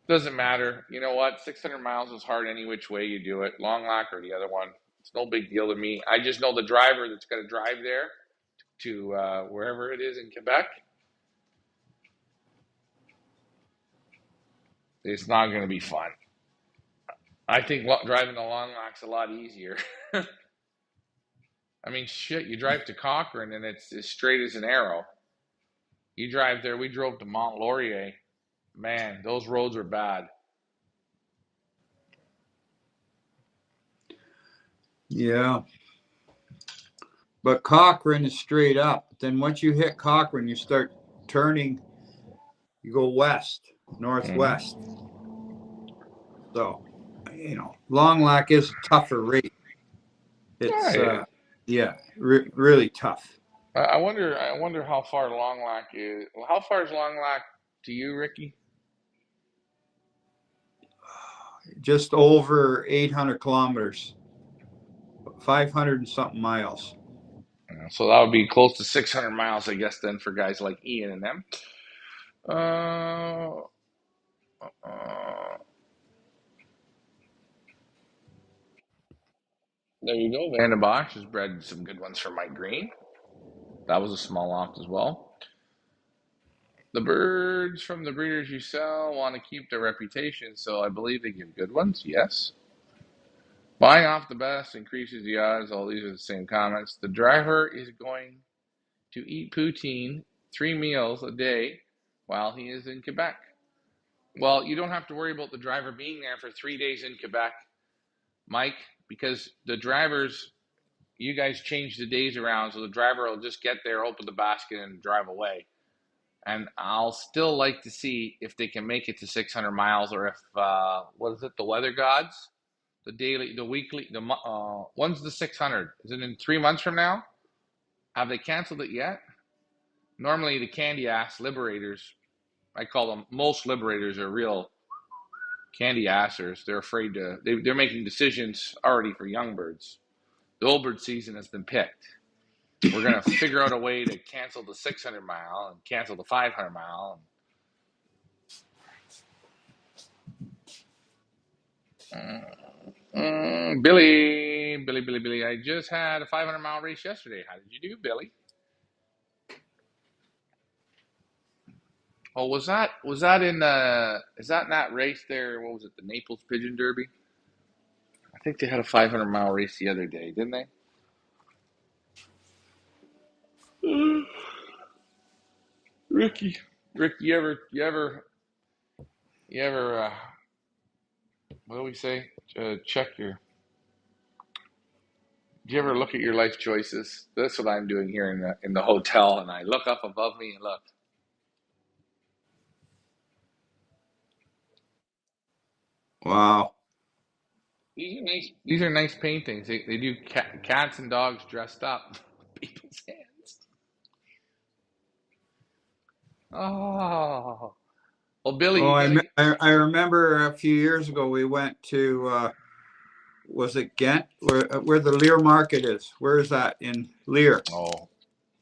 Doesn't matter. You know what? 600 miles is hard any which way you do it. Long Lac or the other one. It's no big deal to me. I just know the driver that's going to drive there to wherever it is in Quebec. It's not going to be fun. I think driving the Long Lac's a lot easier. I mean, shit, you drive to Cochrane and it's as straight as an arrow. You drive there, we drove to Mont Laurier. Man, those roads are bad. Yeah. But Cochrane is straight up. Then once you hit Cochrane, you start turning, you go west, northwest. Mm-hmm. So, Long Lac is a tougher race. It's, Yeah, yeah, really tough. I wonder how far Long Lac is. Well, how far is Long Lac to you, Ricky? Just over 800 kilometers, 500 and something miles. So that would be close to 600 miles, I guess, then for guys like Ian and them. Uh, uh, there you go. Vanda Bosch has bred some good ones for Mike Green. That was a small loft as well. The birds from the breeders you sell want to keep their reputation, so I believe they give good ones. Yes. Buying off the best increases the odds. All these are the same comments. The driver is going to eat poutine 3 meals a day while he is in Quebec. Well, you don't have to worry about the driver being there for 3 days in Quebec, Mike, because the drivers, you guys change the days around, so the driver will just get there, open the basket, and drive away. And I'll still like to see if they can make it to 600 miles, or if what is it, the weather gods, the daily, the weekly, when's the 600? Is it in 3 months from now? Have they canceled it yet? Normally, the candy ass liberators, I call them, most liberators are real candy assers. They're afraid to. They're making decisions already for young birds. The old bird season has been picked. We're gonna figure out a way to cancel the 600 mile and cancel the 500 mile. Billy. I just had a 500-mile race yesterday. How did you do, Billy? Oh, was that in is that in that race there? What was it? The Naples Pigeon Derby? I think they had a 500-mile race the other day, didn't they? Ricky, Rick, you ever, what do we say? Check your. Do you ever look at your life choices? That's what I'm doing here in the hotel, and I look up above me and look. Wow. These are nice paintings. They do cats and dogs dressed up. People's hands. Oh, well, Billy, Oh, you gotta. I remember a few years ago we went to was it Ghent where the Lear Market is? Where is that in Lear? Oh,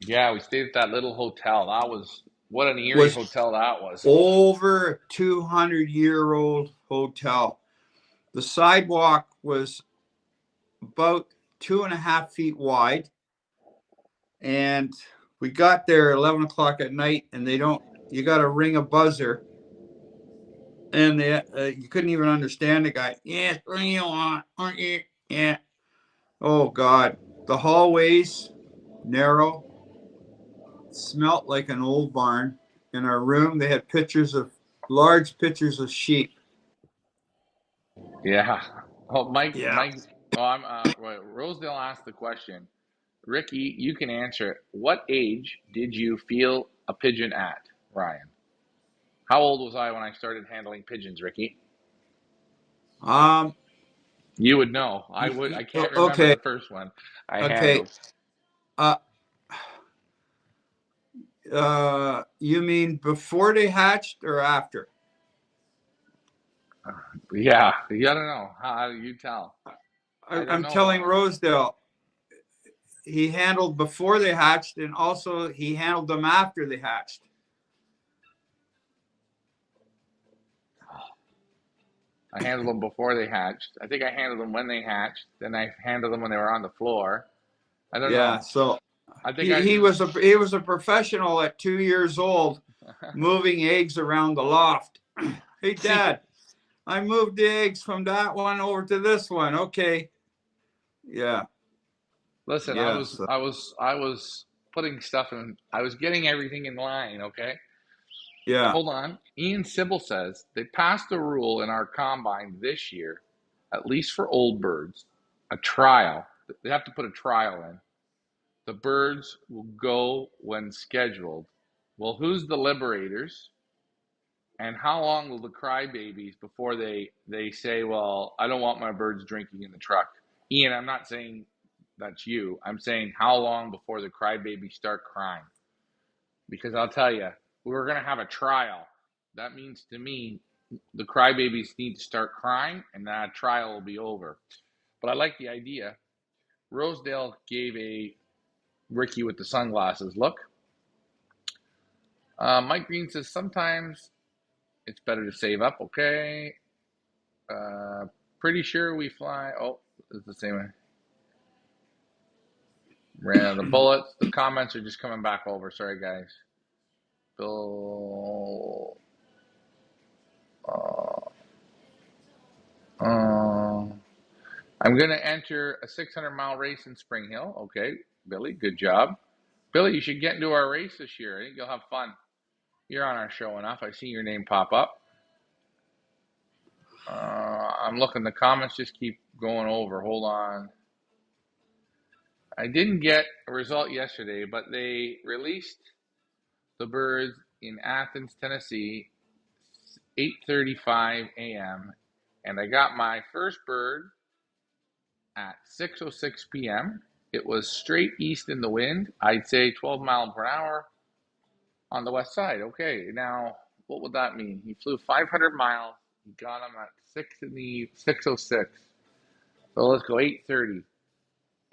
yeah, we stayed at that little hotel. That was what an eerie Was hotel that was. over 200-year-old hotel. The sidewalk was about 2.5 feet wide, and we got there at 11 o'clock at night, and they don't. You got to ring a buzzer, and you couldn't even understand the guy. Yes, what do you want? Yeah. Oh God, the hallways narrow, smelt like an old barn. In our room, they had large pictures of sheep. Yeah. Oh, Yeah. Mike. Oh, well, Rosedale asked the question. Ricky, you can answer it. What age did you feel a pigeon at, Ryan? How old was I when I started handling pigeons, Ricky? Um. You would know. I would. I can't remember Okay. the first one I Okay. handled. Uh. You mean before they hatched or after? Yeah, you gotta know. How do you tell? I don't I'm know, telling Ryan. Rosedale he handled before they hatched, and also he handled them after they hatched. I handled them before they hatched. I think I handled them when they hatched. Then I handled them when they were on the floor. I don't Yeah. know. So I think he, I he just. was a professional at 2 years old, moving eggs around the loft. Hey, See, Dad, I moved the eggs from that one over to this one. Okay. Yeah. listen, I Yeah. was, So, I was, I was putting stuff in. I was getting everything in line. Okay, yeah. hold on. Ian Sybil says they passed a rule in our combine this year, at least for old birds, a trial. They have to put a trial in. The birds will go when scheduled. Well, who's the liberators? And how long will the crybabies before they say, "Well, I don't want my birds drinking in the truck"? Ian, I'm not saying that's you. I'm saying how long before the crybabies start crying? Because I'll tell you, we're gonna have a trial. That means to me, the crybabies need to start crying, and that trial will be over. But I like the idea. Rosedale gave a Ricky with the sunglasses look. Mike Green says sometimes it's better to save up. Okay. Uh, Pretty sure we fly. Oh, it's the same way. Ran out of bullets. The comments are just coming back over. Sorry, guys. Bill. Uh, uh, I'm going to enter a 600-mile race in Spring Hill. Okay, Billy, good job. Billy, you should get into our race this year. I think you'll have fun. You're on our show enough. I see your name pop up. I'm looking. The comments just keep going over. Hold on. I didn't get a result yesterday, but they released the birds in Athens, Tennessee, 8:35 a.m. and I got my first bird at 6:06 p.m. It was straight east in the wind. I'd say 12 miles per hour on the west side. Okay, now what would that mean? He flew 500 miles. He got him at 6:06. So let's go 8:30,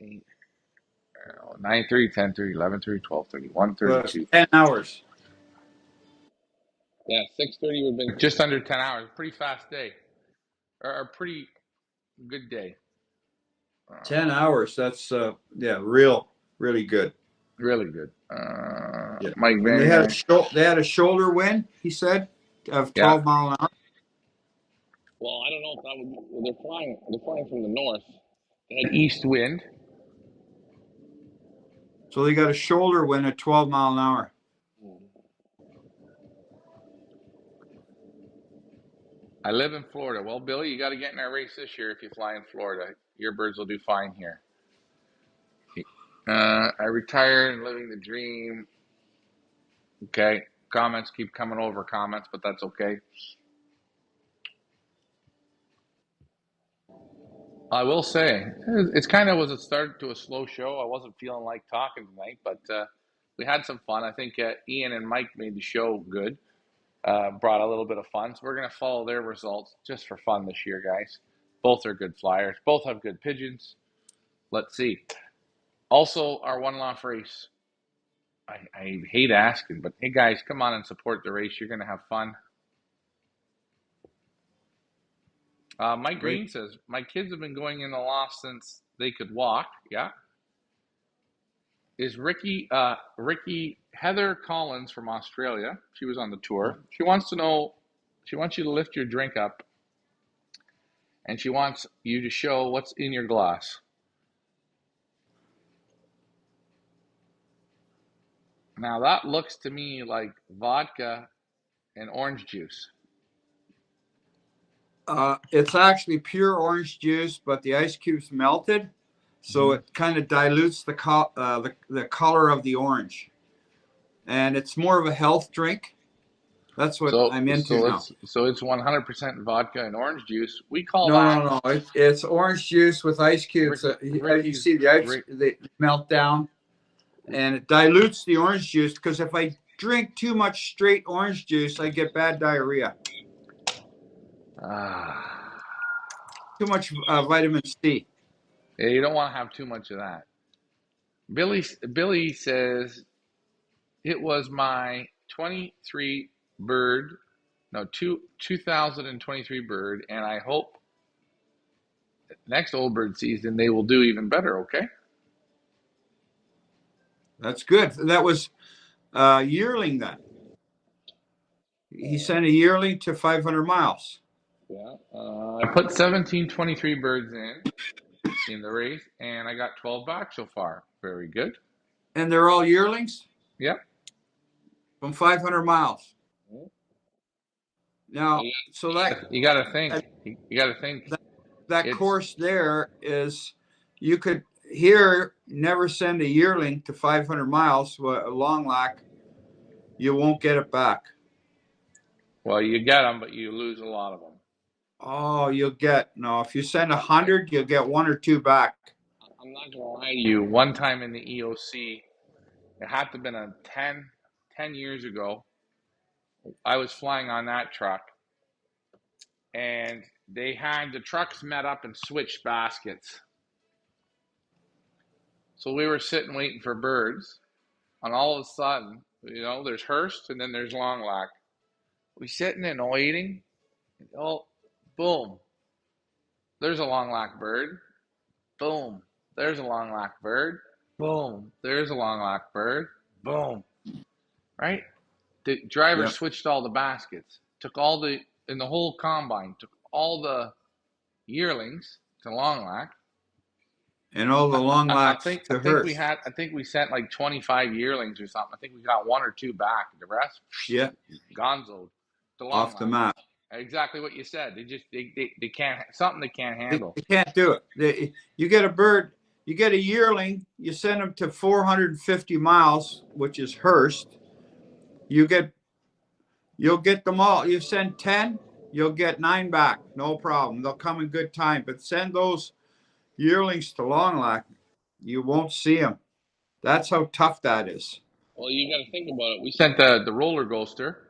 8, 9:30, 10:30, 11:30, 12:30, was 1:32. 10 hours. Yeah, 6:30 would have been just under 10 hours. Pretty fast day, or a pretty good day. 10 Uh, hours. That's, yeah, really good. Really good. Yeah. Mike And Van. they had a shoulder wind, he said, of Yeah. 12 mile an hour. Well, I don't know if that would. Well, they're flying. They're flying from the north. They had east wind. So they got a shoulder wind at 12 mile an hour. I live in Florida. Well, Billy, you got to get in our race this year if you fly in Florida. Your birds will do fine here. I retired and living the dream. Okay. Comments keep coming over comments, but that's okay. I will say, it's kind of was a start to a slow show. I wasn't feeling like talking tonight, but we had some fun. I think Ian and Mike made the show good, brought a little bit of fun. So we're going to follow their results just for fun this year, guys. Both are good flyers. Both have good pigeons. Let's see. Also, our one-off race. I hate asking, but hey, guys, come on and support the race. You're going to have fun. Mike Great. Green says, my kids have been going in the loft since they could walk. Yeah. Is Ricky Heather Collins from Australia. She was on the tour. She wants to know, she wants you to lift your drink up and she wants you to show what's in your glass. Now that looks to me like vodka and orange juice. It's actually pure orange juice, but the ice cubes melted, so it kind of dilutes the color of the orange, and it's more of a health drink. That's what So I'm into so now. it's so it's 100% vodka and orange juice. We call No, that no, no. It's orange juice with ice cubes. You Ricky's see the ice they melt down, and it dilutes the orange juice. Because if I drink too much straight orange juice, I get bad diarrhea. ah. Too much vitamin C. Yeah, you don't want to have too much of that. Billy says it was my 23 bird, no, 2023 bird, and I hope next old bird season they will do even better, okay? That's good. That was yearling then. He sent a yearling to 500 miles. Yeah. I put 1723 birds in the race, and I got 12 back so far. Very good. And they're all yearlings Yep. from 500 miles. Now, so You got to think. You got to think. that It's course there is, you could here never send a yearling to 500 miles, a long lac, you won't get it back. well, you get them, but you lose a lot of them. Oh, you'll get, no, if you send 100, you'll get one or two back. I'm not gonna lie to you. One time in the EOC, it had to have been a 10 years ago. I was flying on that truck, and they had the trucks met up and switched baskets. So we were sitting waiting for birds, and all of a sudden, there's Hearst and then there's Long Lac. We sitting and waiting. Oh, boom! There's a Long Lac bird. Boom! There's a Long Lac bird. Boom! There's a Long Lac bird. Boom! Right? The driver Yep. switched all the baskets, took in the whole combine, took all the yearlings to Long Lac. And all the long I lacs think I to think we Hearst. had I think we sent like 25 yearlings or something. I think we got one or two back. The rest, Yeah, gonzoed to Long off the Lac. map. Exactly what you said. They can't something they can't handle. They can't do it. You get a bird, you get a yearling, you send them to 450 miles, which is Hearst. You'll get them all. You send 10, you'll get 9 back. No problem. They'll come in good time. But send those yearlings to Long Lac, you won't see them. That's how tough that is. Well, you got to think about it. We sent the roller coaster.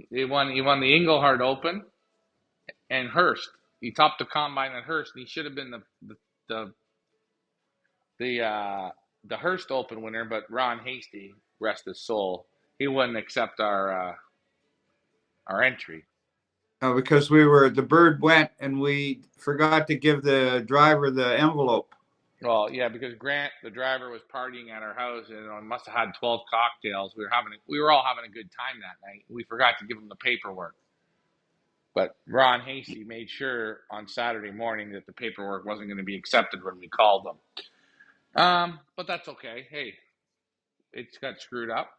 He won the Englehart Open and Hearst. He topped the combine at Hearst. And he should have been the the the Hearst Open winner, but Ron Hasty, rest his soul, he wouldn't accept our entry. Because the bird went and we forgot to give the driver the envelope. Well, yeah, because Grant, the driver, was partying at our house and must have had 12 cocktails. We were all having a good time that night. We forgot to give him the paperwork. But Ron Hasty made sure on Saturday morning that the paperwork wasn't going to be accepted when we called them. But that's okay. Hey, it's got screwed up.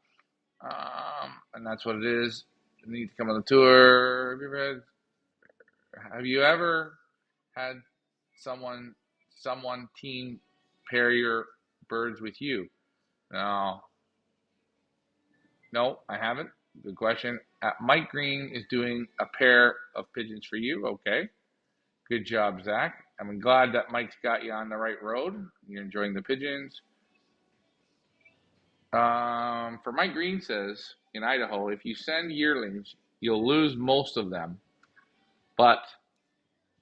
And that's what it is. You need to come on the tour. Have you ever had someone team pair your birds with you? No, no, I haven't. Good question. Mike Green is doing a pair of pigeons for you. Okay, good job, Zach. I'm glad that Mike's got you on the right road. You're enjoying the pigeons. For Mike Green says in Idaho, if you send yearlings, you'll lose most of them, but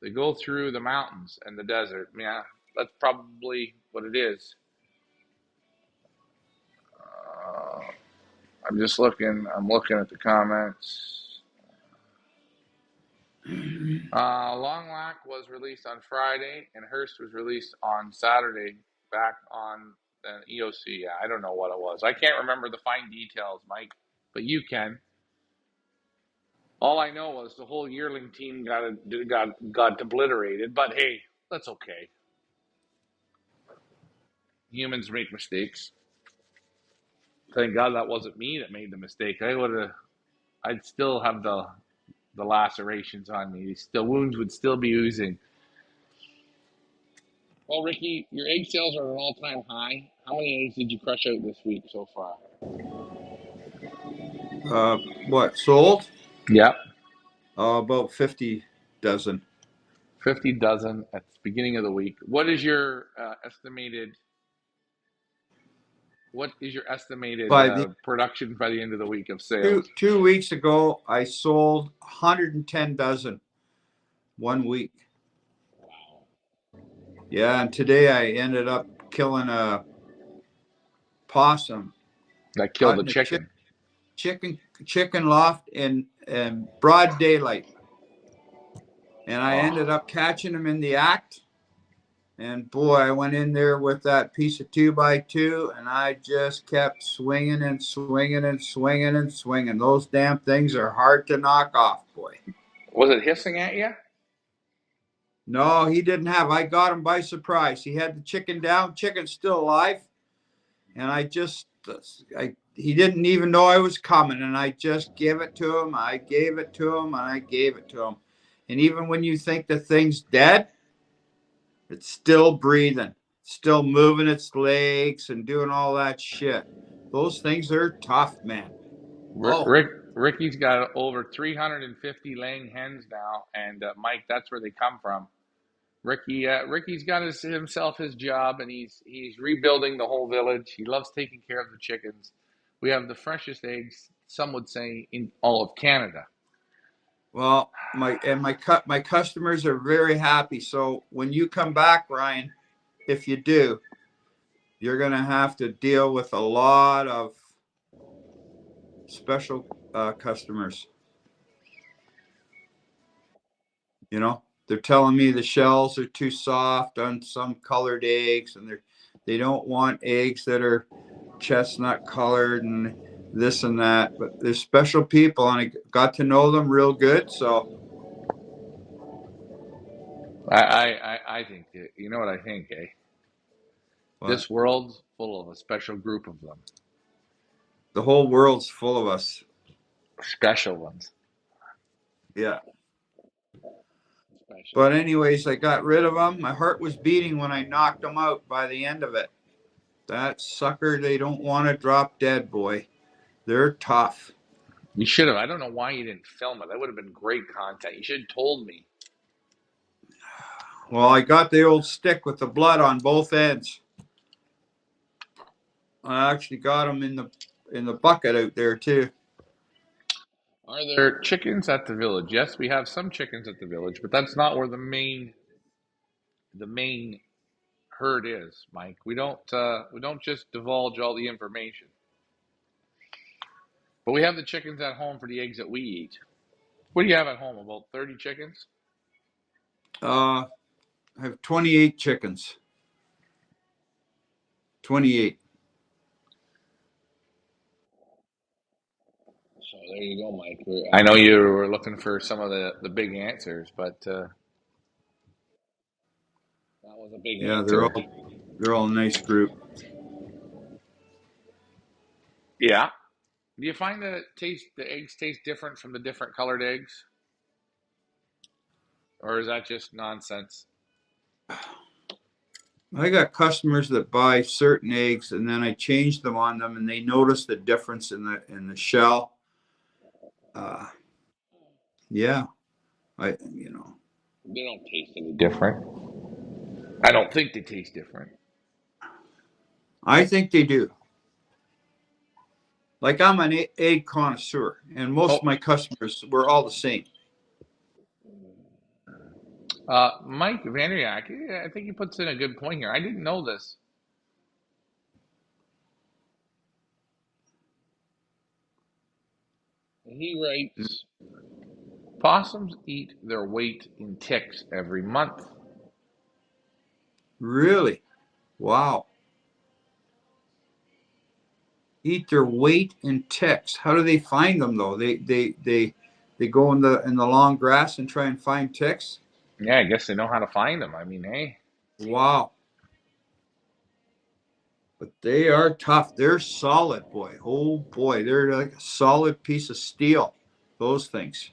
they go through the mountains and the desert. Yeah, that's probably what it is. Uh, I'm just looking. I'm looking at the comments. Long Lac was released on Friday, and Hearst was released on Saturday. Back on EOC. Yeah, I don't know what it was. I can't remember the fine details, Mike, but you can. All I know was the whole yearling team got obliterated. But hey, that's okay. Humans make mistakes. Thank God that wasn't me that made the mistake. I'd still have the lacerations on me. The wounds would still be oozing. Well, Ricky, your egg sales are at an all-time high. How many eggs did you crush out this week so far? What sold? Yep, About 50 dozen. 50 dozen at the beginning of the week. What is your estimated? What is your estimated By the production by the end of the week of two sales? 2 weeks ago, I sold 110 dozen 1 week. Yeah, and today I ended up killing a possum That killed out the in the chicken. chicken loft in broad daylight, and I ended Oh, up catching him in the act. And boy, I went in there with that piece of 2x2, and I just kept swinging and swinging and swinging and swinging. Those damn things are hard to knock off, boy. was it hissing at you? No, he didn't have. I got him by surprise. He had the chicken down. Chicken's still alive, and he didn't even know I was coming, and I just gave it to him. I gave it to him, and I gave it to him. And even when you think the thing's dead, it's still breathing, still moving its legs and doing all that shit. Those things are tough, man. Oh, Ricky's got over 350 laying hens now, and Mike, that's where they come from. Ricky's got himself his job, and he's rebuilding the whole village. He loves taking care of the chickens. We have the freshest eggs, some would say, in all of Canada. well, my customers are very happy. So when you come back, Ryan, if you do, you're gonna have to deal with a lot of special customers. You know, they're telling me the shells are too soft on some colored eggs, and they don't want eggs that are chestnut colored and this and that. But there's special people, and I got to know them real good. So I think you know what I think, eh? what? This world's full of a special group of them, The whole world's full of us. special ones, Yeah. special. But anyways, I got rid of them. My heart was beating when I knocked them out by the end of it. That sucker, they don't want to drop dead, boy. They're tough. You should have. I don't know why you didn't film it. That would have been great content. You should have told me. Well, I got the old stick with the blood on both ends. I actually got them in the bucket out there too. Are there chickens at the village? Yes, we have some chickens at the village, but that's not where the main herd is, Mike. We don't just divulge all the information. But we have the chickens at home for the eggs that we eat. What do you have at home? About 30 chickens? I have 28 chickens. 28. So there you go, Mike. I know you were looking for some of the big answers, but that was a big Yeah, answer. they're all a nice group. Yeah. Do you find that the eggs taste different from the different colored eggs? or is that just nonsense? I got customers that buy certain eggs and then I change them on them and they notice the difference in the shell. Uh, yeah, I you know They don't taste any different. I don't think they taste different. I think they do. Like I'm an egg connoisseur, and most of Oh, my customers were all the same. Mike Vanderyak, yeah, I think he puts in a good point here. I didn't know this. He writes, possums eat their weight in ticks every month. Really? Wow. Eat their weight in ticks. How do they find them though? They go in the long grass and try and find ticks. Yeah, I guess they know how to find them. I mean, hey, Wow. But they are tough. They're solid, boy. Oh boy, they're like a solid piece of steel. Those things.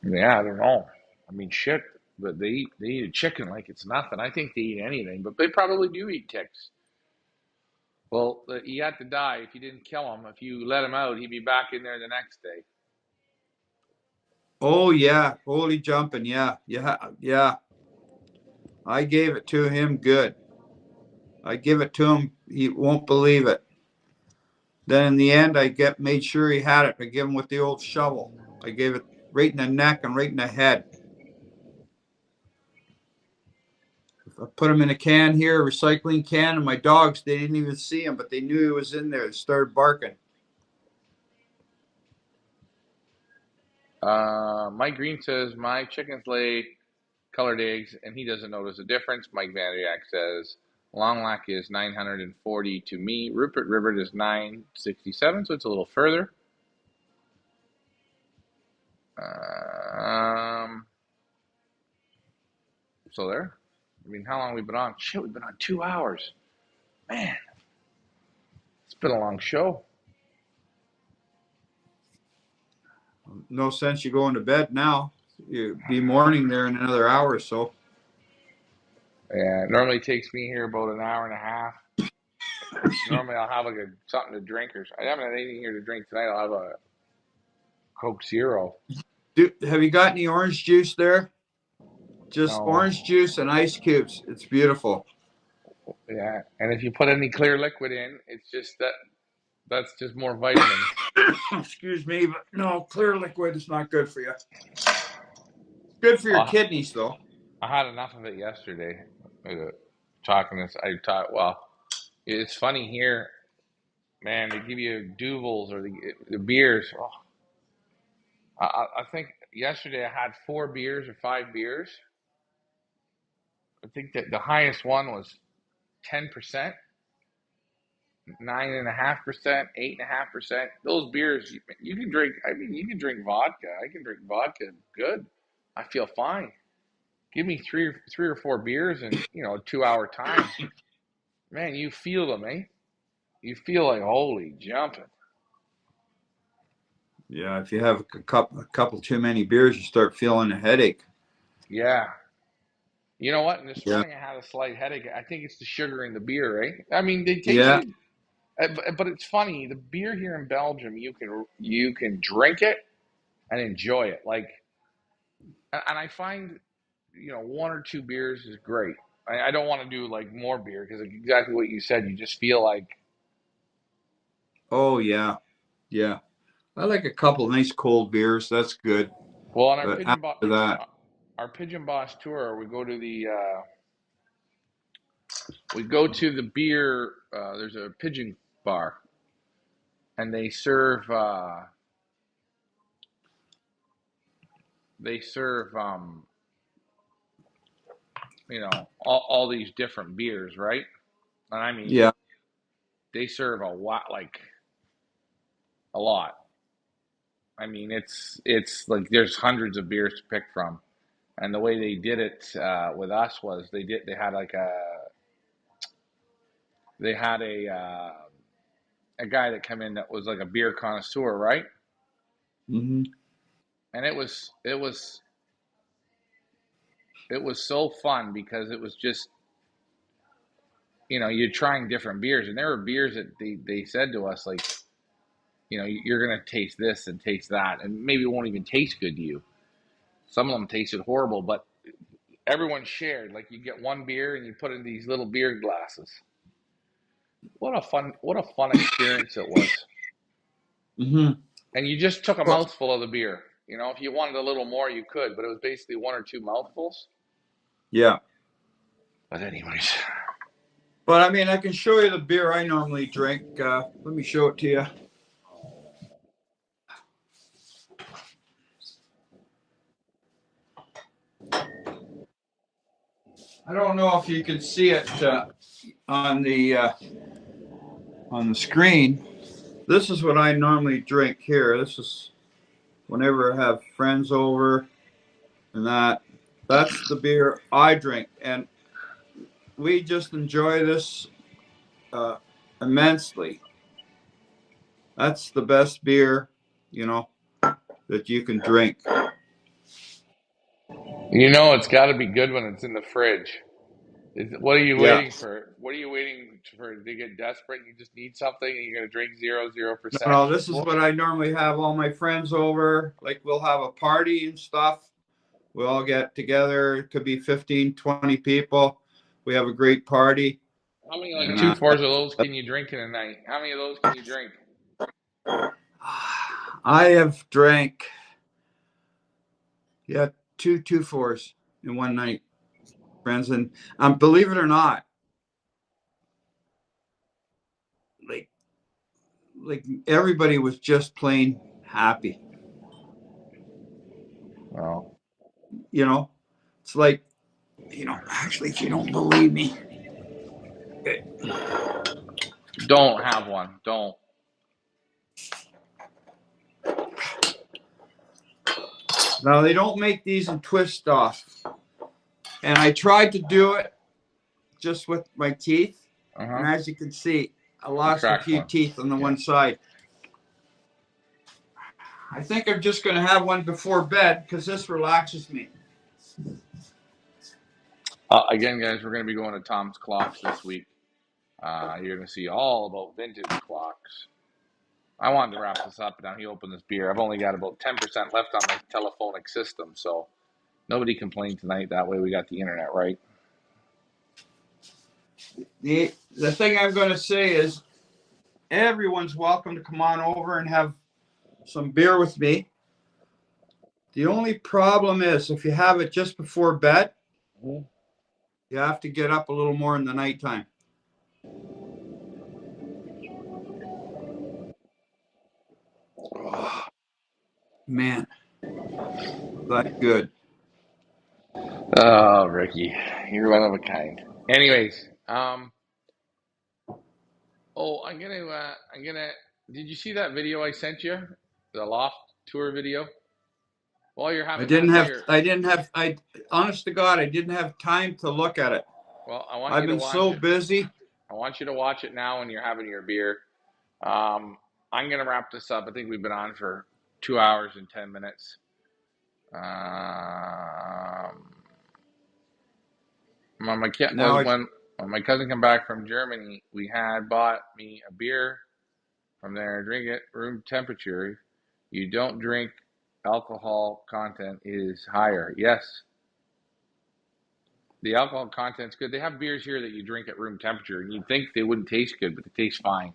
yeah, I don't know. I mean, shit, but they eat a chicken like it's nothing. I think they eat anything, but they probably do eat ticks. Well, he had to die if you didn't kill him. If you let him out, he'd be back in there the next day. Oh yeah, holy jumping. Yeah, yeah, yeah. I gave it to him good. I give it to him. He won't believe it. Then in the end, I get made sure he had it. I gave him with the old shovel. I gave it right in the neck and right in the head. I put him in a can here, a recycling can, and my dogs, they didn't even see him, but they knew he was in there. They started barking. Mike Green says my chickens lay colored eggs, and he doesn't notice a difference. Mike Vanderyak says Long Lac is 940 to me. Rupert River is 967, so it's a little further. Um, so there. I mean, how long have we been on? Shit, we've been on 2 hours. Man, it's been a long show. No sense you going to bed now. You'll be morning there in another hour or so. Yeah, it normally takes me here about an hour and a half. Normally, I'll have like something to drink, or I haven't had anything here to drink tonight. I'll have a Coke Zero. Have you got any orange juice there? Just No, orange juice and ice cubes. It's beautiful. yeah, and if you put any clear liquid in, it's just that that's just more vitamins. Excuse me, but no, clear liquid is not good for you. Good for your Oh, kidneys, though. I had enough of it yesterday. Talking this, I taught. Well, it's funny here, man. They give you Duvals or the beers. Oh, I think yesterday I had 4 beers or 5 beers. I think that the highest one was 10%, 9.5%, 8.5%. Those beers you can drink. I mean, you can drink vodka. I can drink vodka good. I feel fine. Give me three or 4 beers in a 2 hour time. Man, you feel them, eh? You feel like holy jumping. Yeah, if you have a couple too many beers, you start feeling a headache. Yeah. You know what? And this Yeah, morning I had a slight headache. I think it's the sugar in the beer, eh? I mean, they taste yeah. good, but it's funny. The beer here in Belgium, you can drink it and enjoy it. Like, and I find 1 or 2 beers is great. I don't want to do like more beer because exactly what you said. You just feel like Oh yeah, yeah. I like a couple nice cold beers. That's good. well on our But after that, Pigeon Boss tour, we go to the beer. There's a pigeon bar, and they serve all these different beers, right? And I mean, yeah. they serve a lot, like a lot. I mean, it's like there's hundreds of beers to pick from. And the way they did it with us was they had a guy that come in that was like a beer connoisseur, right? Hmm. and it was so fun because it was just, you're trying different beers, and there were beers that they said to us, like, you're gonna taste this and taste that, and maybe it won't even taste good to you. Some of them tasted horrible, but everyone shared. Like, you get one beer and you put in these little beer glasses. What a fun experience it was. Hmm. And you just took a Well, mouthful of the beer. If you wanted a little more, you could, but it was basically one or two mouthfuls. yeah. But anyways, But I mean, I can show you the beer I normally drink. Let me show it to you. I don't know if you can see it on the uh, on the screen. This is what I normally drink here. This is whenever I have friends over and that's the beer I drink, and we just enjoy this uh, immensely. That's the best beer, you know, that you can drink. it's got to be good when it's in the fridge. What are you Yeah. waiting for? What are you waiting for? To get desperate? You just need something, and you're gonna drink 0.0%. No, this is what I normally have all my friends over. Like we'll have a party and stuff. We all get together. It could be 15, 20 people. We have a great party. How many, like, And two fours of those can you drink in a night? How many of those can you drink? I have drank, yeah, two fours in one night, friends. And believe it or not, like everybody was just plain happy. Well, You know, it's like, actually, if you don't believe me, don't have one. Don't. now they don't make these in twist off. And I tried to do it just with my teeth. Uh And huh. as you can see, I You lost a cracked few one. teeth on the Yeah. one side. I think I'm just going to have one before bed because this relaxes me. Again, guys, we're gonna be going to Tom's Clocks this week. You're gonna see all about vintage clocks. I wanted to wrap this up. Now he opened this beer. I've only got about 10% left on my telephonic system, so nobody complained tonight. That way, we got the internet right. The thing I'm going to say is everyone's welcome to come on over and have some beer with me. The only problem is if you have it just before bed, Mm-hmm. you have to get up a little more in the nighttime. Oh, man, that's good. Oh, Ricky, you're one of a kind. Anyways, oh, I'm gonna. Did you see that video I sent you? The loft tour video. While you're I having didn't that have, beer, I didn't have, I, honest to God, I didn't have time to look at it. well, I want I've you to been watch so it. busy. I want you to watch it now when you're having your beer. Um, I'm gonna wrap this up. I think we've been on for 2 hours and 10 minutes. Um, when my kid Now was I, when my cousin came back from Germany, we had bought me a beer from there. Drink it room temperature. You don't drink alcohol content is higher. Yes, the alcohol content's good. They have beers here that you drink at room temperature, and you'd think they wouldn't taste good, but they taste fine.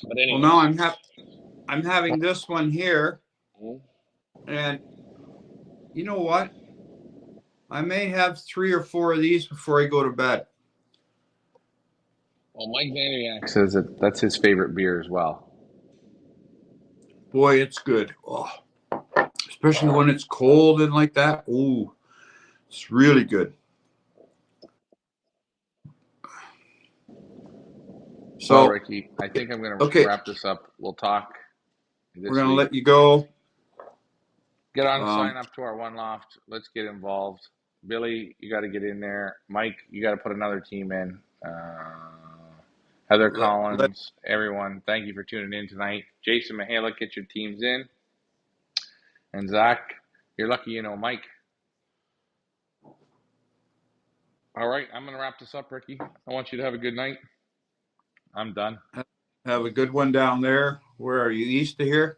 But well, now anyways, I'm having this one here. And you know what? I may have 3 or 4 of these before I go to bed. well, Mike Vanderyak says that that's his favorite beer as well. Boy, it's good. Oh, especially when it's cold and like that. Ooh, it's really good. Well, So, Ricky, I think I'm going to okay, wrap this up. We'll talk we're this going to week. let you go. Get on, Um, sign up to our One Loft. Let's get involved. Billy, you got to get in there. Mike, you got to put another team in. Heather Let Collins, everyone, thank you for tuning in tonight. Jason Mihalich, get your teams in. And Zach, you're lucky you know Mike. All right, I'm going to wrap this up, Ricky. I want you to have a good night. I'm done. have a good one down there. Where are you? East of here?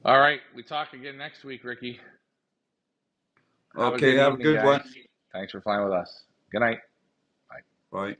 All right, we talk again next week, Ricky. Have a Okay, good have a evening, good guys. one. Thanks for flying with us. Good night. Bye. Bye.